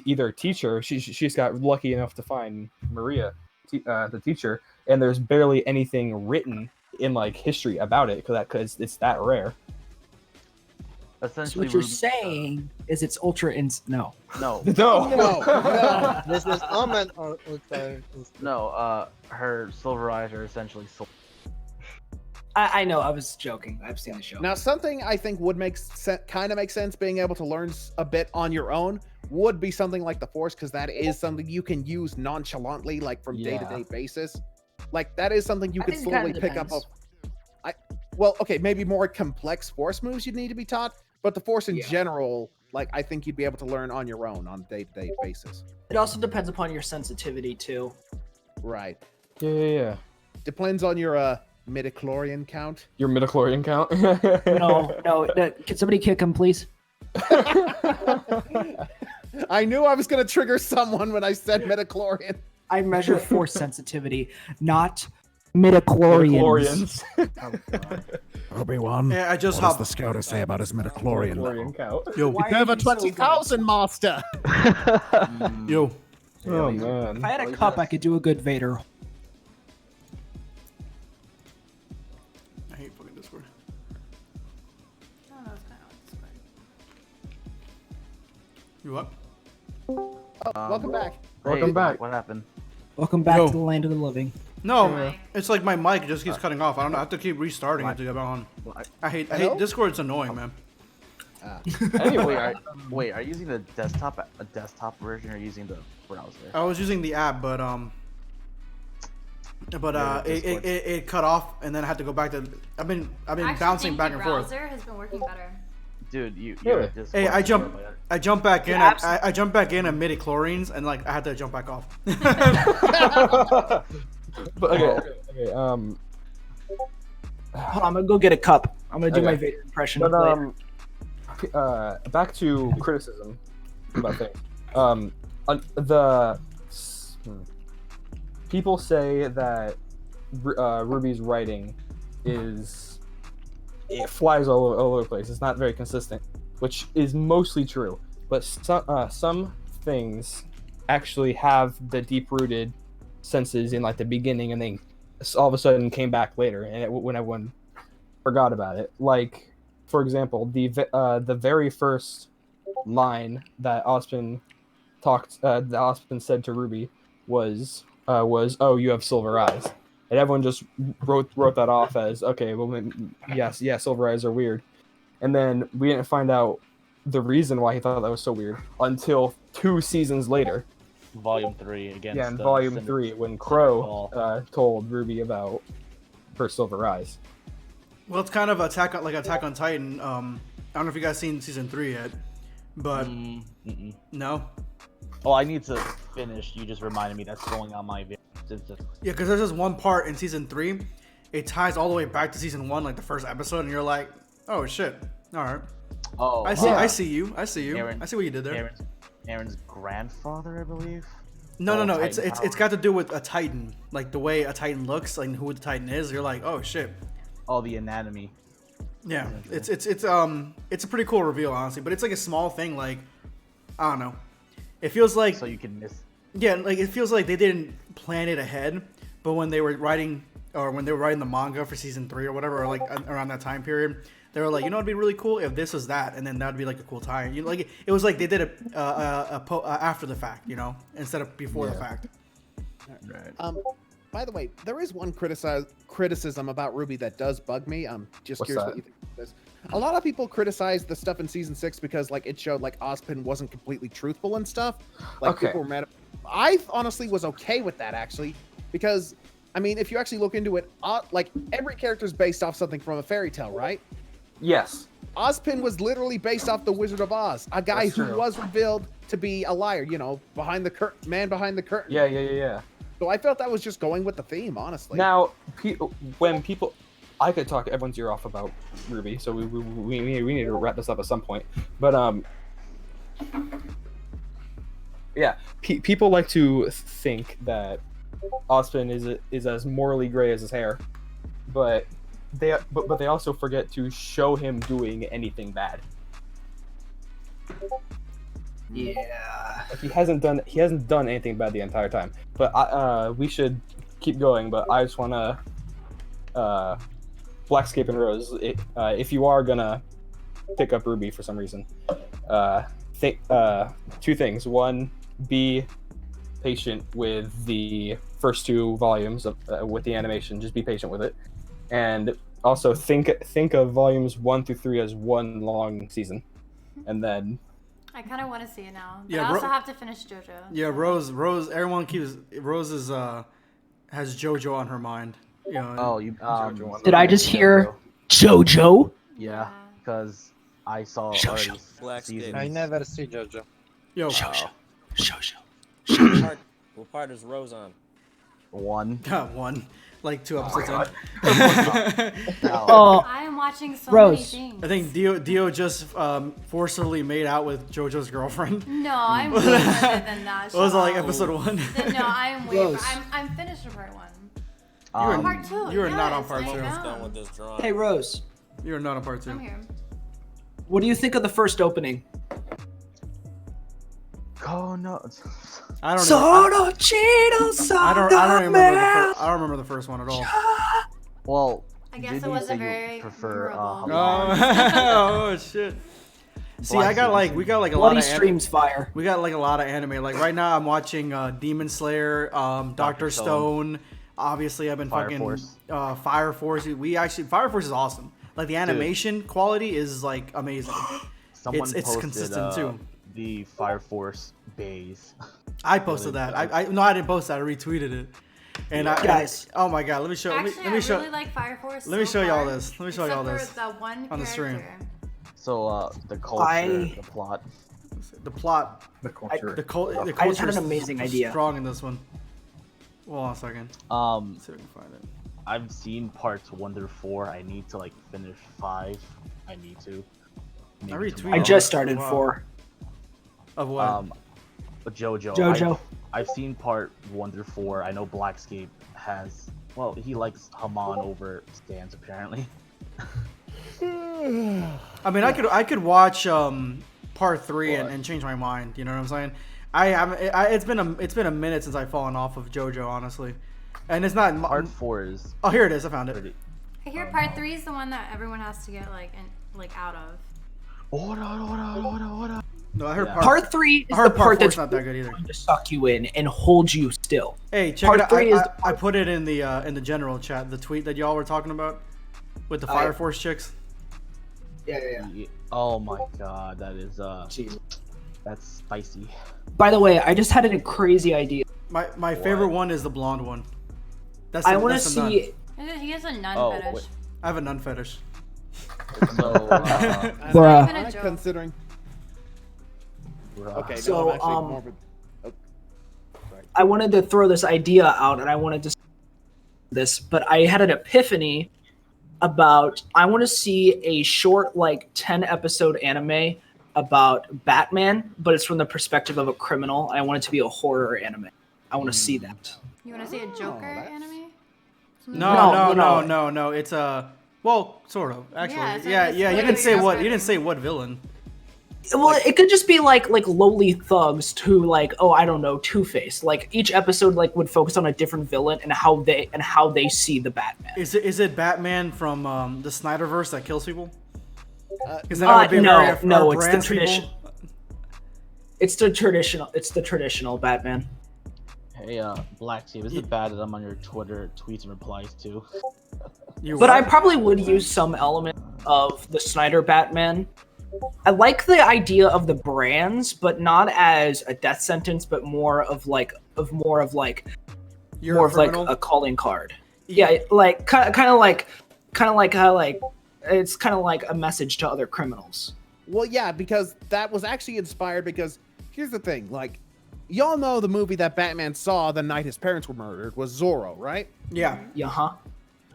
either teach her. She's got lucky enough to find Maria, the teacher, and there's barely anything written in like history about it because it's that rare. Essentially, so what you're saying is it's ultra no. This is comment on No, her silver eyes are essentially soul. I know, I was joking. I've seen the show. Now, something I think would kind of make sense, being able to learn a bit on your own, would be something like the Force, because that is something you can use nonchalantly, like from day-to-day basis. Like, that is something you could slowly pick up. Maybe more complex Force moves you'd need to be taught, but the Force in general, like, I think you'd be able to learn on your own on a day-to-day basis. It also depends upon your sensitivity too. Right. Yeah. Depends on your midichlorian count. Your midichlorian count? No. Can somebody kick him, please? I knew I was going to trigger someone when I said midichlorian. I measure Force sensitivity, not midichlorians. Obi-Wan, yeah, what does the scouter say about his midichlorian count? Yo, we have a 20,000 master. Yo, Oh If man. I had a cup, I could do a good Vader. I hate fucking Discord. Oh, that's kind of Discord. You what? Welcome back. Welcome back. What happened? Welcome back Yo. to the land of the living. No, Mic. it's like my mic just keeps cutting off. I don't know. I have to keep restarting it to get on. I hate Discord. It's annoying, man. Anyway, Wait, are you using the desktop version or using the browser? I was using the app, but it cut off, and then I had to go back to. I've been bouncing back and forth. Browser has been working better. Dude, you're Really? Discord. Hey, I jumped back in. I jumped back in amid chlorines, and like I had to jump back off. but okay. Hold on, I'm gonna go get a cup. I'm gonna do Okay. my Vader impression. But later. back to criticism about things. People say that Ruby's writing it flies all over the place. It's not very consistent, which is mostly true. But some things actually have the deep-rooted senses in like the beginning, and then all of a sudden came back later, and when everyone forgot about it. Like, for example, the very first line that Ozpin said to Ruby was "Oh, you have silver eyes," and everyone just wrote that off as okay. Well, yes, silver eyes are weird, and then we didn't find out the reason why he thought that was so weird until 2 seasons later. Volume 3 against. Yeah, in Volume 3, when Crow told Ruby about her silver eyes. Well, it's kind of Attack on Titan. I don't know if you guys seen season 3 yet, but no. Oh, I need to finish. You just reminded me that's going on my video. Yeah, because there's this one part in season 3. It ties all the way back to season 1, like the first episode, and you're like, oh shit. All right. Oh, I see you. I see Aaron- what you did there. Aaron's grandfather, I believe. No. Titan It's got to do with a Titan, like the way a Titan looks, like who the Titan is. You're like, oh shit. Oh, the anatomy. Yeah, it's a pretty cool reveal, honestly, but it's like a small thing. Like, I don't know. It feels like So you can miss. yeah, like it feels like they didn't plan it ahead, but when they were writing the manga for season 3 or whatever, or like around that time period, they were like, you know, it'd be really cool if this was that, and then that'd be like a cool tie. You know, like it was like they did it after the fact, you know, instead of before the fact. Right. By the way, there is one criticism about Ruby that does bug me. I'm just What's curious that? what you think of this. A lot of people criticize the stuff in season 6 because like it showed like Ozpin wasn't completely truthful and stuff. Like Okay. people were mad. I honestly was okay with that actually, because I mean, if you actually look into it, like every character is based off something from a fairy tale, right? Yes. Ozpin was literally based off the Wizard of Oz, a guy That's who true. was revealed to be a liar. You know, behind the curtain, man behind the curtain. Yeah. So I felt that was just going with the theme, honestly. Now, when people, I could talk everyone's ear off about Ruby, so we need to wrap this up at some point. But yeah, people like to think that Ozpin is as morally gray as his hair, but they also forget to show him doing anything bad. Yeah. Like he hasn't done anything bad the entire time. But we should keep going. But I just wanna Blackscape and Rose. If you are gonna pick up Ruby for some reason, think 2 things. One, be patient with the first 2 volumes with the animation. Just be patient with it, and also think of volumes 1 through 3 as one long season, and then. I kind of want to see it now. But Yeah, I also have to finish JoJo. Yeah, Rose. Everyone keeps Rose has JoJo on her mind. You know, Oh, you. Did I just hear JoJo? Yeah, because I saw Show, already show. Black seasons. Skin. I never see JoJo. yo, What part is Rose on? 1. one, like 2 episodes in. Oh, I am watching so Rose. many things. I think Dio just forcibly made out with JoJo's girlfriend. No, I'm way further than that. What was it, like Shut up. episode 1? No, I am way. Rose. I'm finished with part 1. You were Part 2. you were not on yes, part I 2. know. Done with this drawing. hey Rose, You are not on part 2. I'm here. what do you think of the first opening? Oh no. I don't. Solo Cheetos I don't. I don't remember the. I don't remember the first one at all. Well, I guess didn't it you wasn't say you very prefer memorable. Oh shit. See, I got like we got like a lot Bloody of Streams fire. we got like a lot of anime. Like right now, I'm watching Demon Slayer, Doctor Stone. Obviously, I've been Fire fucking Force. Fire Force. Fire Force is awesome. Like the animation quality is like amazing. Someone It's posted, consistent too. The Fire Force bays. I posted that. No, I didn't post that. I retweeted it. And Guys. oh my god, let me show. Actually, let me show. I really like Fire Force. Let me so show y'all far, this. Let me show y'all except this for the one on the stream. character. So the culture, the plot. The plot. The culture. The culture. I just had an amazing idea. Strong in this one. Hold on a second. Let's see if I can find it. I've seen parts 1 through 4. I need to like finish 5. I need to. Maybe retweeted tomorrow. I just started Wow. 4. Of what? JoJo. JoJo. I've seen part 1 through 4. I know Blackscape has. Well, he likes Haman over Stans apparently. I mean, I could watch part 3 and change my mind. You know what I'm saying? I haven't. It's been a minute since I've fallen off of JoJo, honestly, and it's not Part 4 is. Oh, here it is. I found it. Pretty... I hear part 3 is the one that everyone has to get like out of. Order. No, I heard Yeah. Part 3 is I heard the part part 4's that's not that good either. going to suck you in and hold you still. Hey, check Part it out. 3 is I put it in the general chat. The tweet that y'all were talking about with the Fire Force chicks. Yeah. Oh my god, that is Jesus. that's spicy. By the way, I just had a crazy idea. My favorite one is the blonde one. I want to see. He has a nun Oh, fetish. wait. I have a nun fetish. So, Bruh. Even a I'm joke. considering. Okay, So, no, I'm actually more of a- oh, sorry. I wanted to throw this idea out, and I wanted to this, but I had an epiphany about I want to see a short, like 10-episode anime about Batman, but it's from the perspective of a criminal. I want it to be a horror anime. I want to see that. You want to see a Joker anime? No. It's well, sort of actually. Yeah, so Yeah. it's You literally didn't say just what. like- You didn't say what villain. Well, it could just be like lowly thugs who like, oh, I don't know, Two-Face. Like each episode like would focus on a different villain and how they see the Batman. Is it Batman from the Snyderverse that kills people? Is No, very it's the brands tradition. people? It's the traditional Batman. hey, Blackscape, is it bad that I'm on your Twitter tweets and replies too? But I probably would use some element of the Snyder Batman. I like the idea of the brands, but not as a death sentence, but more of like You're more a of like criminal? a calling card. Yeah, like kind of like how like it's kind of like a message to other criminals. Well, yeah, because that was actually inspired because here's the thing, like, y'all know the movie that Batman saw the night his parents were murdered was Zorro, right? Yeah. Yeah, huh?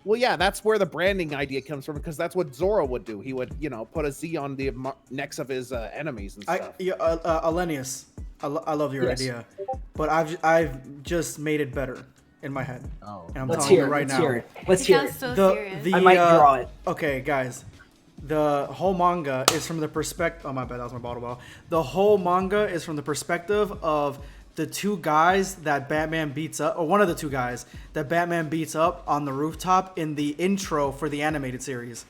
Well, yeah, that's where the branding idea comes from because that's what Zorro would do. He would, put a Z on the necks of his enemies and stuff. Alenius, I love your Yes. idea, but I've just made it better in my head. Oh. And I'm Let's telling hear you it. right Let's now. hear it. Let's It hear sounds it. so The serious. I might draw it. Okay, guys. The whole manga is from the perspective. Oh my bad, that was my bottle ball. The whole manga is from the perspective of the two guys that Batman beats up, or one of the two guys that Batman beats up on the rooftop in the intro for the animated series.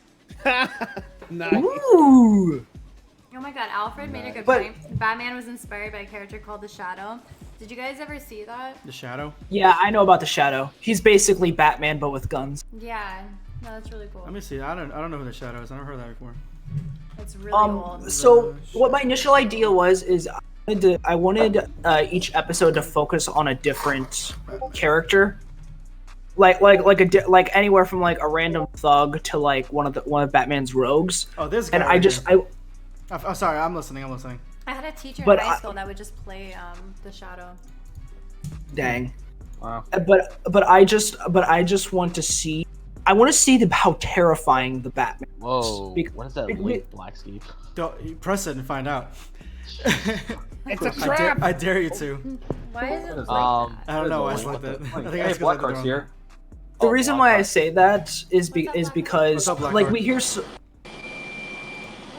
Nice. Ooh. Oh my god, Alfred made a good But- point. Batman was inspired by a character called the Shadow. Did you guys ever see that? The Shadow. Yeah, I know about the Shadow. He's basically Batman but with guns. Yeah. No, that's really cool. Let me see. I don't know who the Shadow is. I never heard that before. It's really old. So what my initial idea is I wanted each episode to focus on a different character, like anywhere from like a random thug to like one of Batman's rogues. Oh, this guy. And right here. I'm sorry. I'm listening. I had a teacher but in high I- school that would just play the Shadow. Dang. Wow. But I just want to see. I want to see how terrifying the Batman. is. Whoa. Bec- What is that bec- link, Blackscape? Don't press it and find out. It's a trap. I dare you to. Why is it like Um, I don't know why it's What like the- that. I think Hey, that's 'cause I did Blackheart's wrong. here. The reason why I say that is What's up, because What's up, Blackheart? like we hear. So,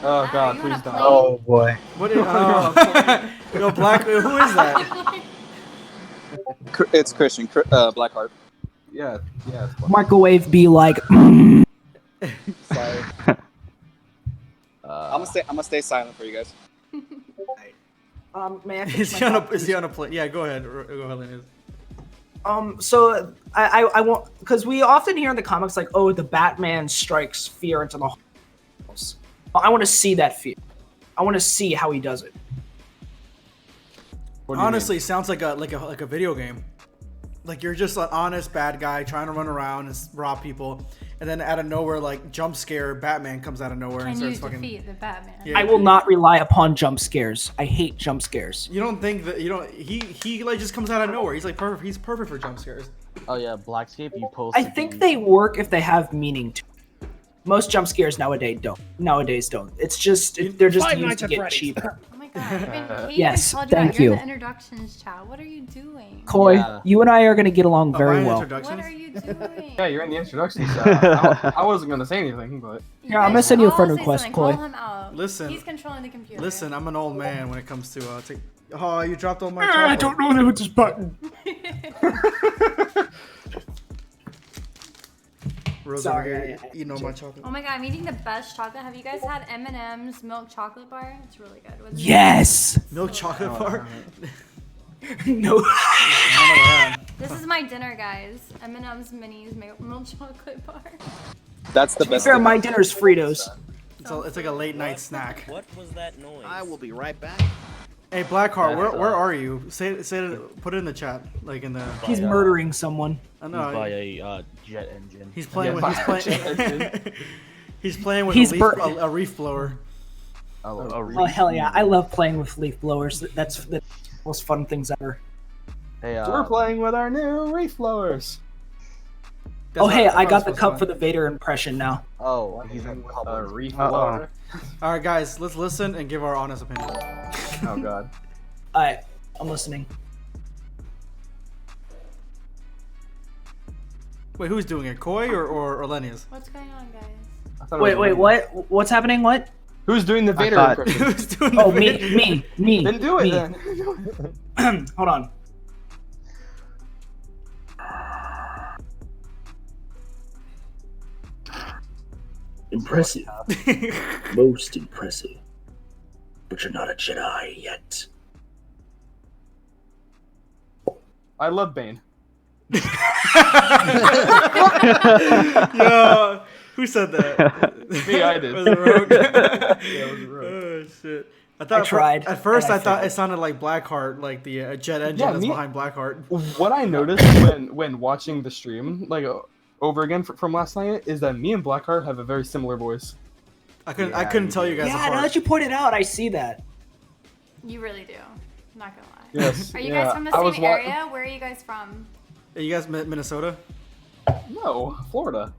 Oh Are god, you on a please plane? don't. What is? Yo, Black. Who is that? It's Christian. Blackheart. Yeah, yeah. It's Microwave be like. Sorry. I'm gonna stay silent for you guys. May I Is he on a plane? Yeah, go ahead. Go ahead, Linus. So I want, because we often hear in the comics like, oh, the Batman strikes fear into the house. I want to see that fear. I want to see how he does it. Honestly, it sounds like a video game. Like you're just an honest bad guy trying to run around and rob people, and then out of nowhere, like jump scare, Batman comes out of nowhere and Can you starts fucking. defeat the Batman? Yeah. I will not rely upon jump scares. I hate jump scares. You don't think that he like just comes out of nowhere. He's like perfect. He's perfect for jump scares. Oh yeah, Blackscape. You post. I think they work if they have meaning to. Most jump scares nowadays don't. It's just they're just Five used Nights to at get Freddy's. cheaper. Oh my god. Yes, Called thank You're you. in the introductions chat. What are you doing? Coy, Yeah. you and I are gonna get along very Am I well. introductions? What are you doing? Yeah, you're in the introduction chat. I wasn't gonna say anything, but You Yeah, I'm gonna guys send you a all friend say request, something. Coy. Call him out. Listen. He's controlling the computer. Listen, I'm an old man when it comes to Oh, you dropped all my. I chocolate. don't know with this button. Rose Sorry, over here eating all my chocolate. Oh my god, I'm eating the best chocolate. Have you guys had M&M's milk chocolate bar? It's really good. What's it? Yes. Milk chocolate bar. No. This is my dinner, guys. M&M's minis milk chocolate bar. That's the To be best. fair, thing my I've dinner's Fritos. It's like a late night snack. What was that noise? I will be right back. Hey, Blackheart, where are you? Say it. Put it in the chat, like in the. He's murdering someone. I By know. a jet engine. He's playing with. Yeah, He's playing. He's playing with He's a reef blower. Oh hell yeah! I love playing with leaf blowers. That's the most fun things ever. Hey, So we're playing with our new reef blowers. That's Oh not- hey, that's I not got the supposed cup to for be. the Vader impression now. Oh, he's in public. Reef Uh-oh. blower. All right, guys, let's listen and give our honest opinion. Oh god. Alright, I'm listening. Wait, who's doing it? Coy or Lenius? What's going on, guys? I thought it was Wait, me. what? What's happening? What? Who's doing the Vader thought- impression? Who's doing Oh, the me. Then do it me. then. Hold on. Impressive. Most impressive. But you're not a Jedi yet. I love Bane. Yo, who said that? Me, I did. Was it Rogue? Yeah, it was Rogue. Oh shit! I thought tried, At first, and I I thought failed. it sounded like Blackheart, like the jet engine Yeah, that's me- behind Blackheart. What I noticed when watching the stream, like over again from last night, is that me and Blackheart have a very similar voice. I couldn't tell you guys Yeah, now apart. that you pointed out, I see that. You really do. Not gonna lie. Yes. Are you yeah, guys from the I was same area? Where are you guys from? Hey, you guys Minnesota? No, Florida.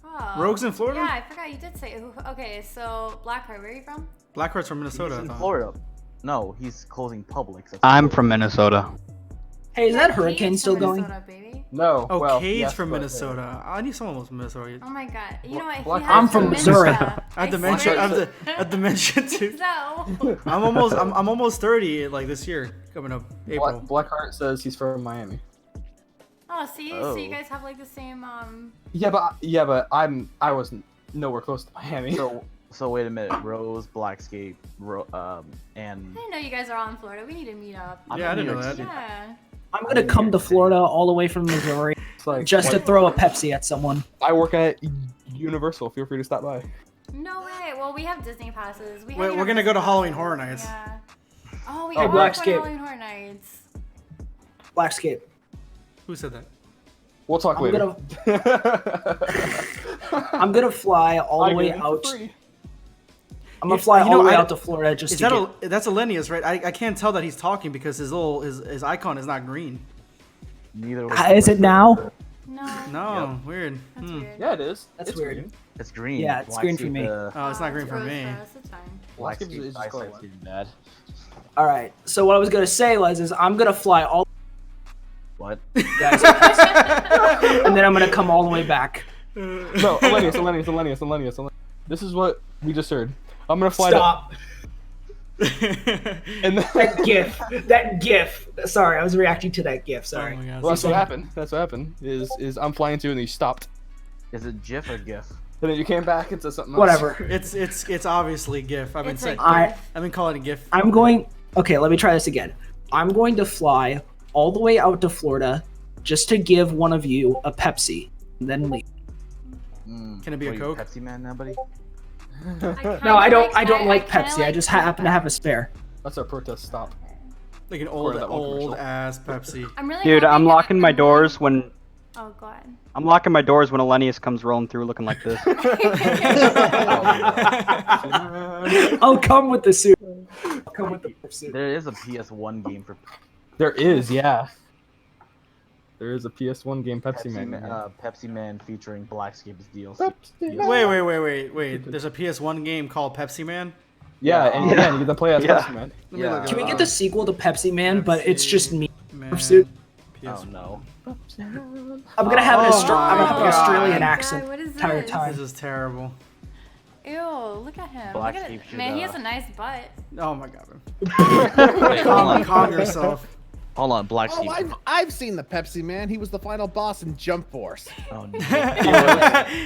Oh. Rogue's in Florida? Yeah, I forgot you did say. Okay, so Blackheart, where are you from? Blackheart's from Minnesota. He's I in thought. Florida. No, he's closing Publix. That's I'm Florida. from Minnesota. Hey, is that Yeah, hurricane Cade's still from going? Minnesota, baby. No. Oh, well, Cade's yes, from but- Minnesota. I knew someone was from Minnesota. Oh my god. You know what? He Black- has I'm from dementia. Missouri. I have dementia. swear. I have dementia too. So. I'm almost 30 like this year coming up April. Blackheart says he's from Miami. Oh, see, so you Oh. guys have like the same. Yeah, but I wasn't nowhere close to Miami. So wait a minute. Rose, Blackscape, and I didn't know you guys are all in Florida. We need to meet up. I'm Yeah, I from didn't New know York that. City. Yeah. I'm gonna come to Florida all the way from Missouri It's like, just to throw a Pepsi at someone. I work at Universal. Feel free to stop by. No way. Well, we have Disney passes. We have We're gonna go to Universal Halloween passes. Horror Nights. Yeah. Oh, we Hey, are going to Blackscape. Halloween Horror Nights. Blackscape. Who said that? We'll talk I'm later. I'm gonna fly all the I way get it for out. free. I'm gonna fly You know, all the way I- out to Florida just Is to that get. that's Elenius, right? I can't tell that he's talking because his icon is not green. Neither was Is it now? No. No, weird. That's Hmm. weird. Yeah, it is. That's It's weird. It's green. Yeah, it's green for me. Oh, it's not green for rose me. us, it's fine. Blackscape Blackscape's is just eyesight's colorblind. getting bad. All right. So what I was gonna say was, is I'm gonna fly all What? guys, and then I'm gonna come all the way back. No, Elenius. This is what we just heard. I'm gonna fly Stop. And then, that GIF. Sorry, I was reacting to that GIF. Sorry. Oh my gosh. well, that's what happened. That's what happened. Is I'm flying to and you stopped, Is it GIF or GIF? and then you came back and said something else. Whatever. It's obviously GIF. I've been It's saying. a I've been calling it GIF. I'm going. Okay, let me try this again. I'm going to fly all the way out to Florida just to give one of you a Pepsi, and then leave. Can it be a What, you Coke? Pepsi man, nobody? No, I don't like Pepsi. I just happen to have a spare. That's our protest stop. Like an According to that one old commercial. ass Pepsi. I'm really Dude, hoping I'm that locking my the doors when Oh god. I'm locking my doors when Elenius comes rolling through looking like this. I'll come with the suit. I'll come with the suit. There is a PS1 game for There is, yeah. There is a PS1 game, Pepsi Man. Pepsi Man featuring Blackscape's DLC. Pepsi Man. Wait. There's a PS1 game called Pepsi Man. Yeah, and yeah, you get to play as Yeah. Pepsi Man. Let me look it Can we up. get the sequel to Pepsi Man, but it's just me? Man, suit? PS1. Oh no. I'm gonna have an, Oh I'm gonna have an my Australian God. accent God, what is the entire this? time. This is terrible. Ew, look at him. Black Look at Sheep it. should, Man, he has a nice butt. Oh my god. Wait, hold on. Calm yourself. Hold on, Black Oh, Sheep. I've seen the Pepsi Man. He was the final boss in Jump Force. Oh, no.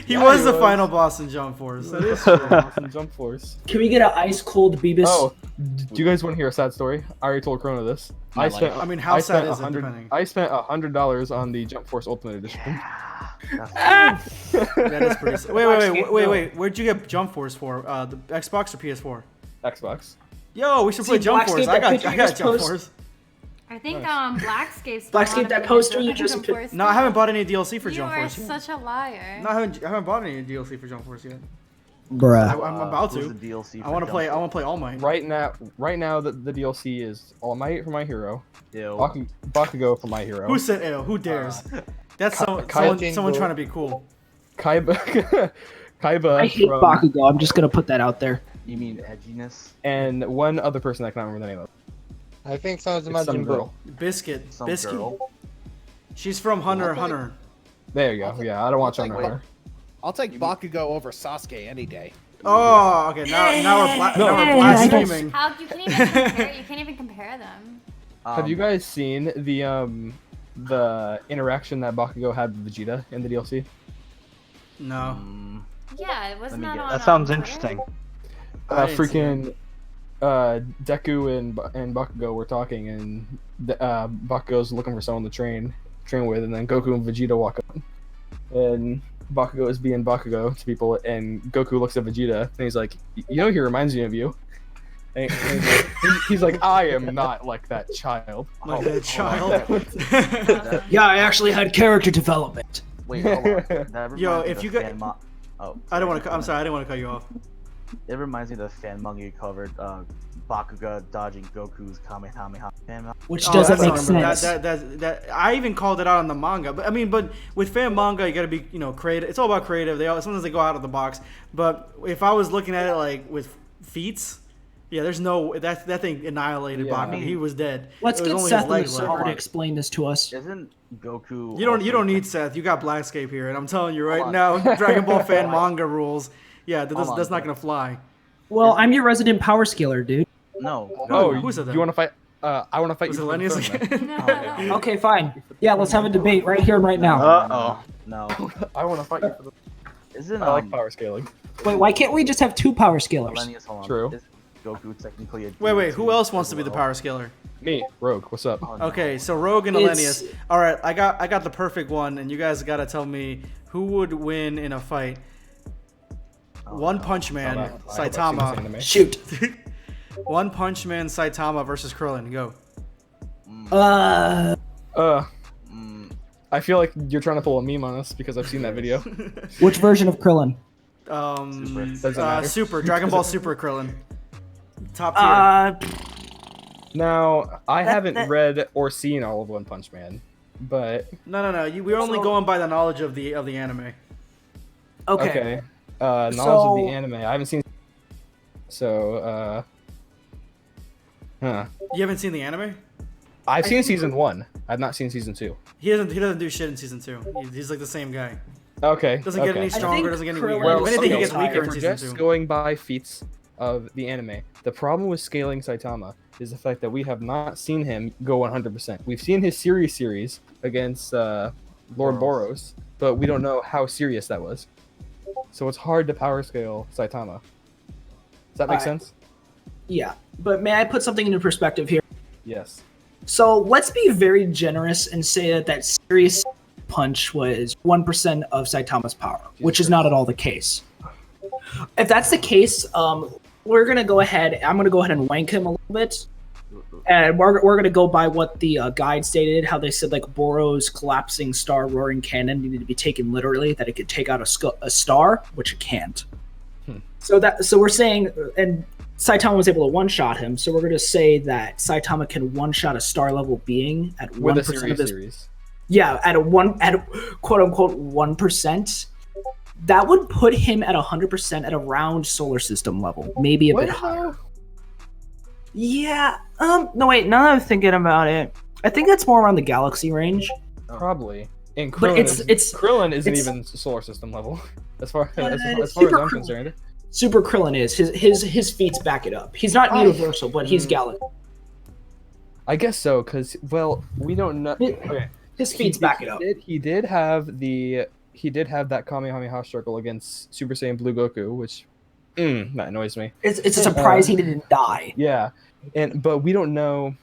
He was the final boss in Jump Force. That is true. Awesome Jump Force. Can we get an ice cold Beavis? Oh, do you guys want to hear a sad story? I already told Corona this. My life. I mean, how sad is it, 100 depending? I spent $100 on the Jump Force Ultimate Edition. That is pretty sad. Wait. Where'd you get Jump Force for? The Xbox or PS4? Xbox. Yo, we should play See, Jump Blackscape, Force. that I picture got you just Jump post- Force. I think Blackscape's Blackscape, that poster you just put- No, I haven't bought any DLC for You Jump are Force yet. such a liar. No, I haven't bought any DLC for Jump Force yet. Bruh. I'm about Who's to. the DLC I want to for play. Jump I want to play All Might. Right now, the DLC is All Might for My Hero, Ew. Bakugo for My Hero, Who said ew? Who dares? That's someone Jingle. trying to be cool. Kaiba, Kaiba I hate from, Bakugo. I'm just gonna put that out there. You mean edginess? and one other person I can't remember the name of. I think someone's It's some girl. Biscuit. Some Biscuit. girl? She's from Hunter x Hunter. There you go. Yeah, I don't watch Hunter x Hunter. I'll take Bakugo over Sasuke any day. Oh, okay. Now we're blaspheming. How you can't even compare? You can't even compare them. Have you guys seen the interaction that Bakugo had with Vegeta in the DLC? No. Yeah, it wasn't me that guess. on. That sounds Twitter? interesting. I didn't see Freaking Deku and Bakugo were talking, and Bakugo's looking for someone to train with, and then Goku and Vegeta walk up, and Bakugo is being Bakugo to people, and Goku looks at Vegeta and he's like, "You know, he reminds me of you." And he's like, "I am not like that child." Like that child. Yeah, I actually had character development. Wait, hold on. That Yo, reminds me if of you the got- fan mo- Oh, I don't want to. I'm sorry. I didn't want to cut you off. It reminds me of the fan manga you covered, Bakuga dodging Goku's Kamehameha fan manga. Which Oh, doesn't that's make not- sense. That I even called it out on the manga. But I mean, but with fan manga, you gotta be, creative. It's all about creative. Sometimes they go out of the box. But if I was looking at it like with feats, yeah, there's no that thing annihilated Yeah. Bakugo. He was dead. Let's It was get only Seth his on the legs left. server to explain this to us. Isn't Goku? You also don't need Seth. You got Blackscape here, and I'm telling you right Hold now, on. Dragon Ball fan manga rules. Yeah, Hold on, that's not bro. gonna fly. Well, I'm your resident power scaler, dude. No. Oh, Who said that? you want to fight? I want to fight Was it you. for the Lennius throne, man. again? Okay, fine. Yeah, let's have a debate right here and right now. Uh-oh. No. I want to fight you for the. Isn't I like power scaling. Wait, why can't we just have two power scalers? Lennius, hold on. True. Isn't Goku technically a Wait. Who deity else wants as to be the well? power scaler? Me, Rogue. What's up? Oh, no. Okay, so Rogue and It's- Elenius. All right, I got the perfect one, and you guys gotta tell me who would win in a fight. Oh, One no. Punch Man, I hope I've seen this Saitama. anime. Shoot. One Punch Man, Saitama versus Krillin. Go. Uh, Mm, I feel like you're trying to pull a meme on us because I've seen that video. which version of Krillin? Super. Doesn't matter. Super Dragon Ball Super Krillin. Top tier. Now, I haven't read or seen all of One Punch Man, but No. We're only going by the knowledge of the anime. okay. Knowledge of the anime. I haven't seen. So, You haven't seen the anime? I've seen season 1. I've not seen season 2. He doesn't do shit in season 2. He's like the same guy. Okay. Doesn't get any I stronger. think Doesn't get any Krillin weaker. is If anything, he so gets tired. weaker If in we're season just 2. going by feats, of the anime. The problem with scaling Saitama is the fact that we have not seen him go 100%. We've seen his series against Lord Boros, but we don't know how serious that was. So it's hard to power scale Saitama. Does that make sense? Yeah, but may I put something into perspective here? Yes. So let's be very generous and say that serious punch was 1% of Saitama's power, which is not at all the case. If that's the case, we're gonna go ahead. I'm gonna go ahead and wank him a little bit, and we're gonna go by what the guide stated. How they said like Boros' collapsing star roaring cannon needed to be taken literally, that it could take out a star, which it can't. So we're saying, and Saitama was able to one-shot him, so we're gonna say that Saitama can one-shot a star level being at 1% of his series. Yeah, at quote unquote 1%. That would put him at 100% at around solar system level, maybe a bit higher. Yeah. No, wait. Now that I'm thinking about it, I think that's more around the galaxy range. Probably. And Krillin, but Krillin isn't even solar system level, as far as I'm concerned. Super Krillin is. His feats back it up. He's not universal, but he's galaxy. I guess so, because we don't know. Okay. His feats back it up. He did have that Kamehameha circle against Super Saiyan Blue Goku, which that annoys me. It's a surprise he didn't die. Yeah, but we don't know.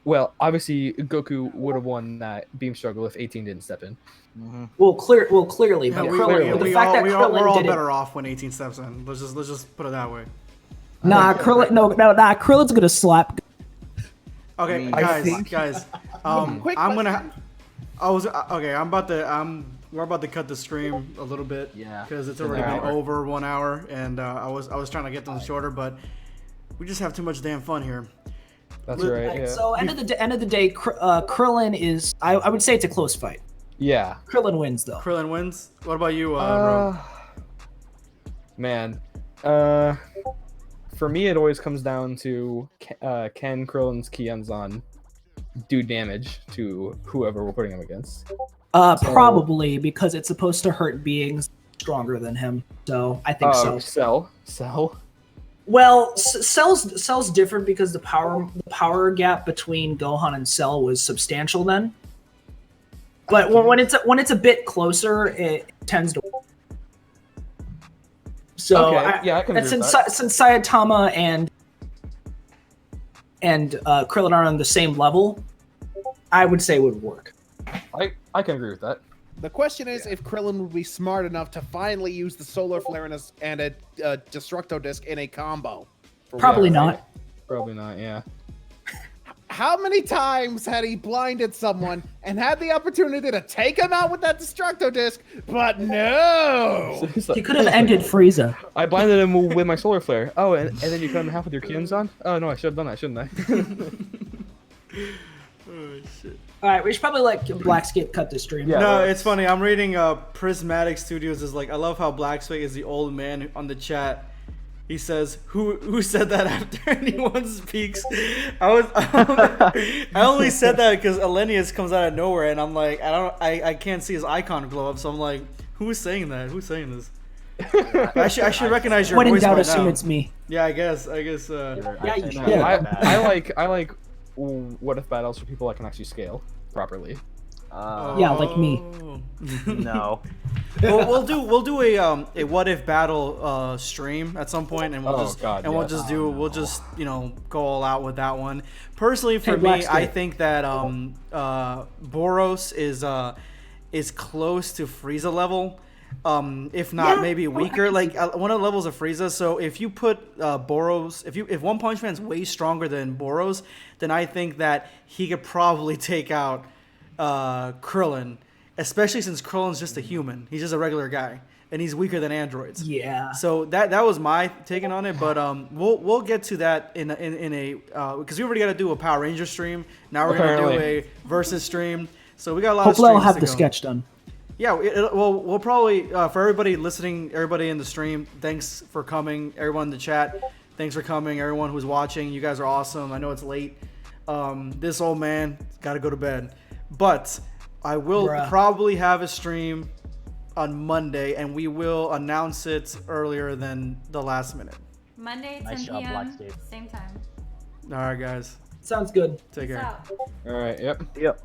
Well, obviously Goku would have won that beam struggle if 18 didn't step in. Mm-hmm. Clearly, but we're all better off when 18 steps in. Let's just put it that way. Nah, Krillin's gonna slap. Okay, guys. We're about to cut the stream a little bit. Yeah. Because it's already been over 1 hour, and I was trying to get them shorter, but we just have too much damn fun here. That's right. Yeah. So end of the day, Krillin is. I would say it's a close fight. Yeah. Krillin wins though. Krillin wins. What about you, Rogue? Man, for me, it always comes down to can Krillin's Kienzan do damage to whoever we're putting him against? Probably, because it's supposed to hurt beings stronger than him. So I think so. Cell. Well, Cell's different because the power gap between Gohan and Cell was substantial then. But when it's a bit closer, it tends to. So okay. I can agree with that. Since Saitama and Krillin are on the same level, I would say it would work. I can agree with that. The question is if Krillin would be smart enough to finally use the solar flare and a Destructo Disc in a combo. Probably not. Probably not, yeah. How many times had he blinded someone and had the opportunity to take him out with that Destructo Disc, but no! He could have ended Frieza. I blinded him with my solar flare. Oh, and then you cut him in half with your Kienzan? Oh, no, I should have done that, shouldn't I? Oh, shit. Alright, we should probably let Blackscape cut this stream. Yeah, no, it's funny. I'm reading Prismatic Studios is like, I love how Blackscape is the old man on the chat. He says, "Who said that after anyone speaks?" I only said that because Elenius comes out of nowhere, and I'm like, I can't see his icon glow up, so I'm like, who's saying that? Who's saying this? I should recognize your when voice in doubt, by assume now. it's me. Yeah, I guess. I like what if battles for people that can actually scale properly. Yeah, like me. No. We'll do a what if battle stream at some point, and we'll just go all out with that one. Personally, for me, I think that Boros is close to Frieza level, if not maybe weaker. Like one of the levels of Frieza. So if you put Boros, if One Punch Man's way stronger than Boros, then I think that he could probably take out Krillin, especially since Krillin's just a human. He's just a regular guy, and he's weaker than androids. Yeah. So that was my taking on it, but we'll get to that in a because we already got to do a Power Ranger stream. Now we're gonna do a versus stream. So we got a lot. Hopefully, of I'll have to the go. sketch done. Yeah, we'll probably for everybody listening, everybody in the stream. Thanks for coming, everyone in the chat. Thanks for coming, everyone who's watching. You guys are awesome. I know it's late. This old man got to go to bed. But I will probably have a stream on Monday, and we will announce it earlier than the last minute. Monday, 10 Nice job, p.m. Black Steve. Same time. All right, guys. Sounds good. Take Peace care. out. All right. Yep. Yep.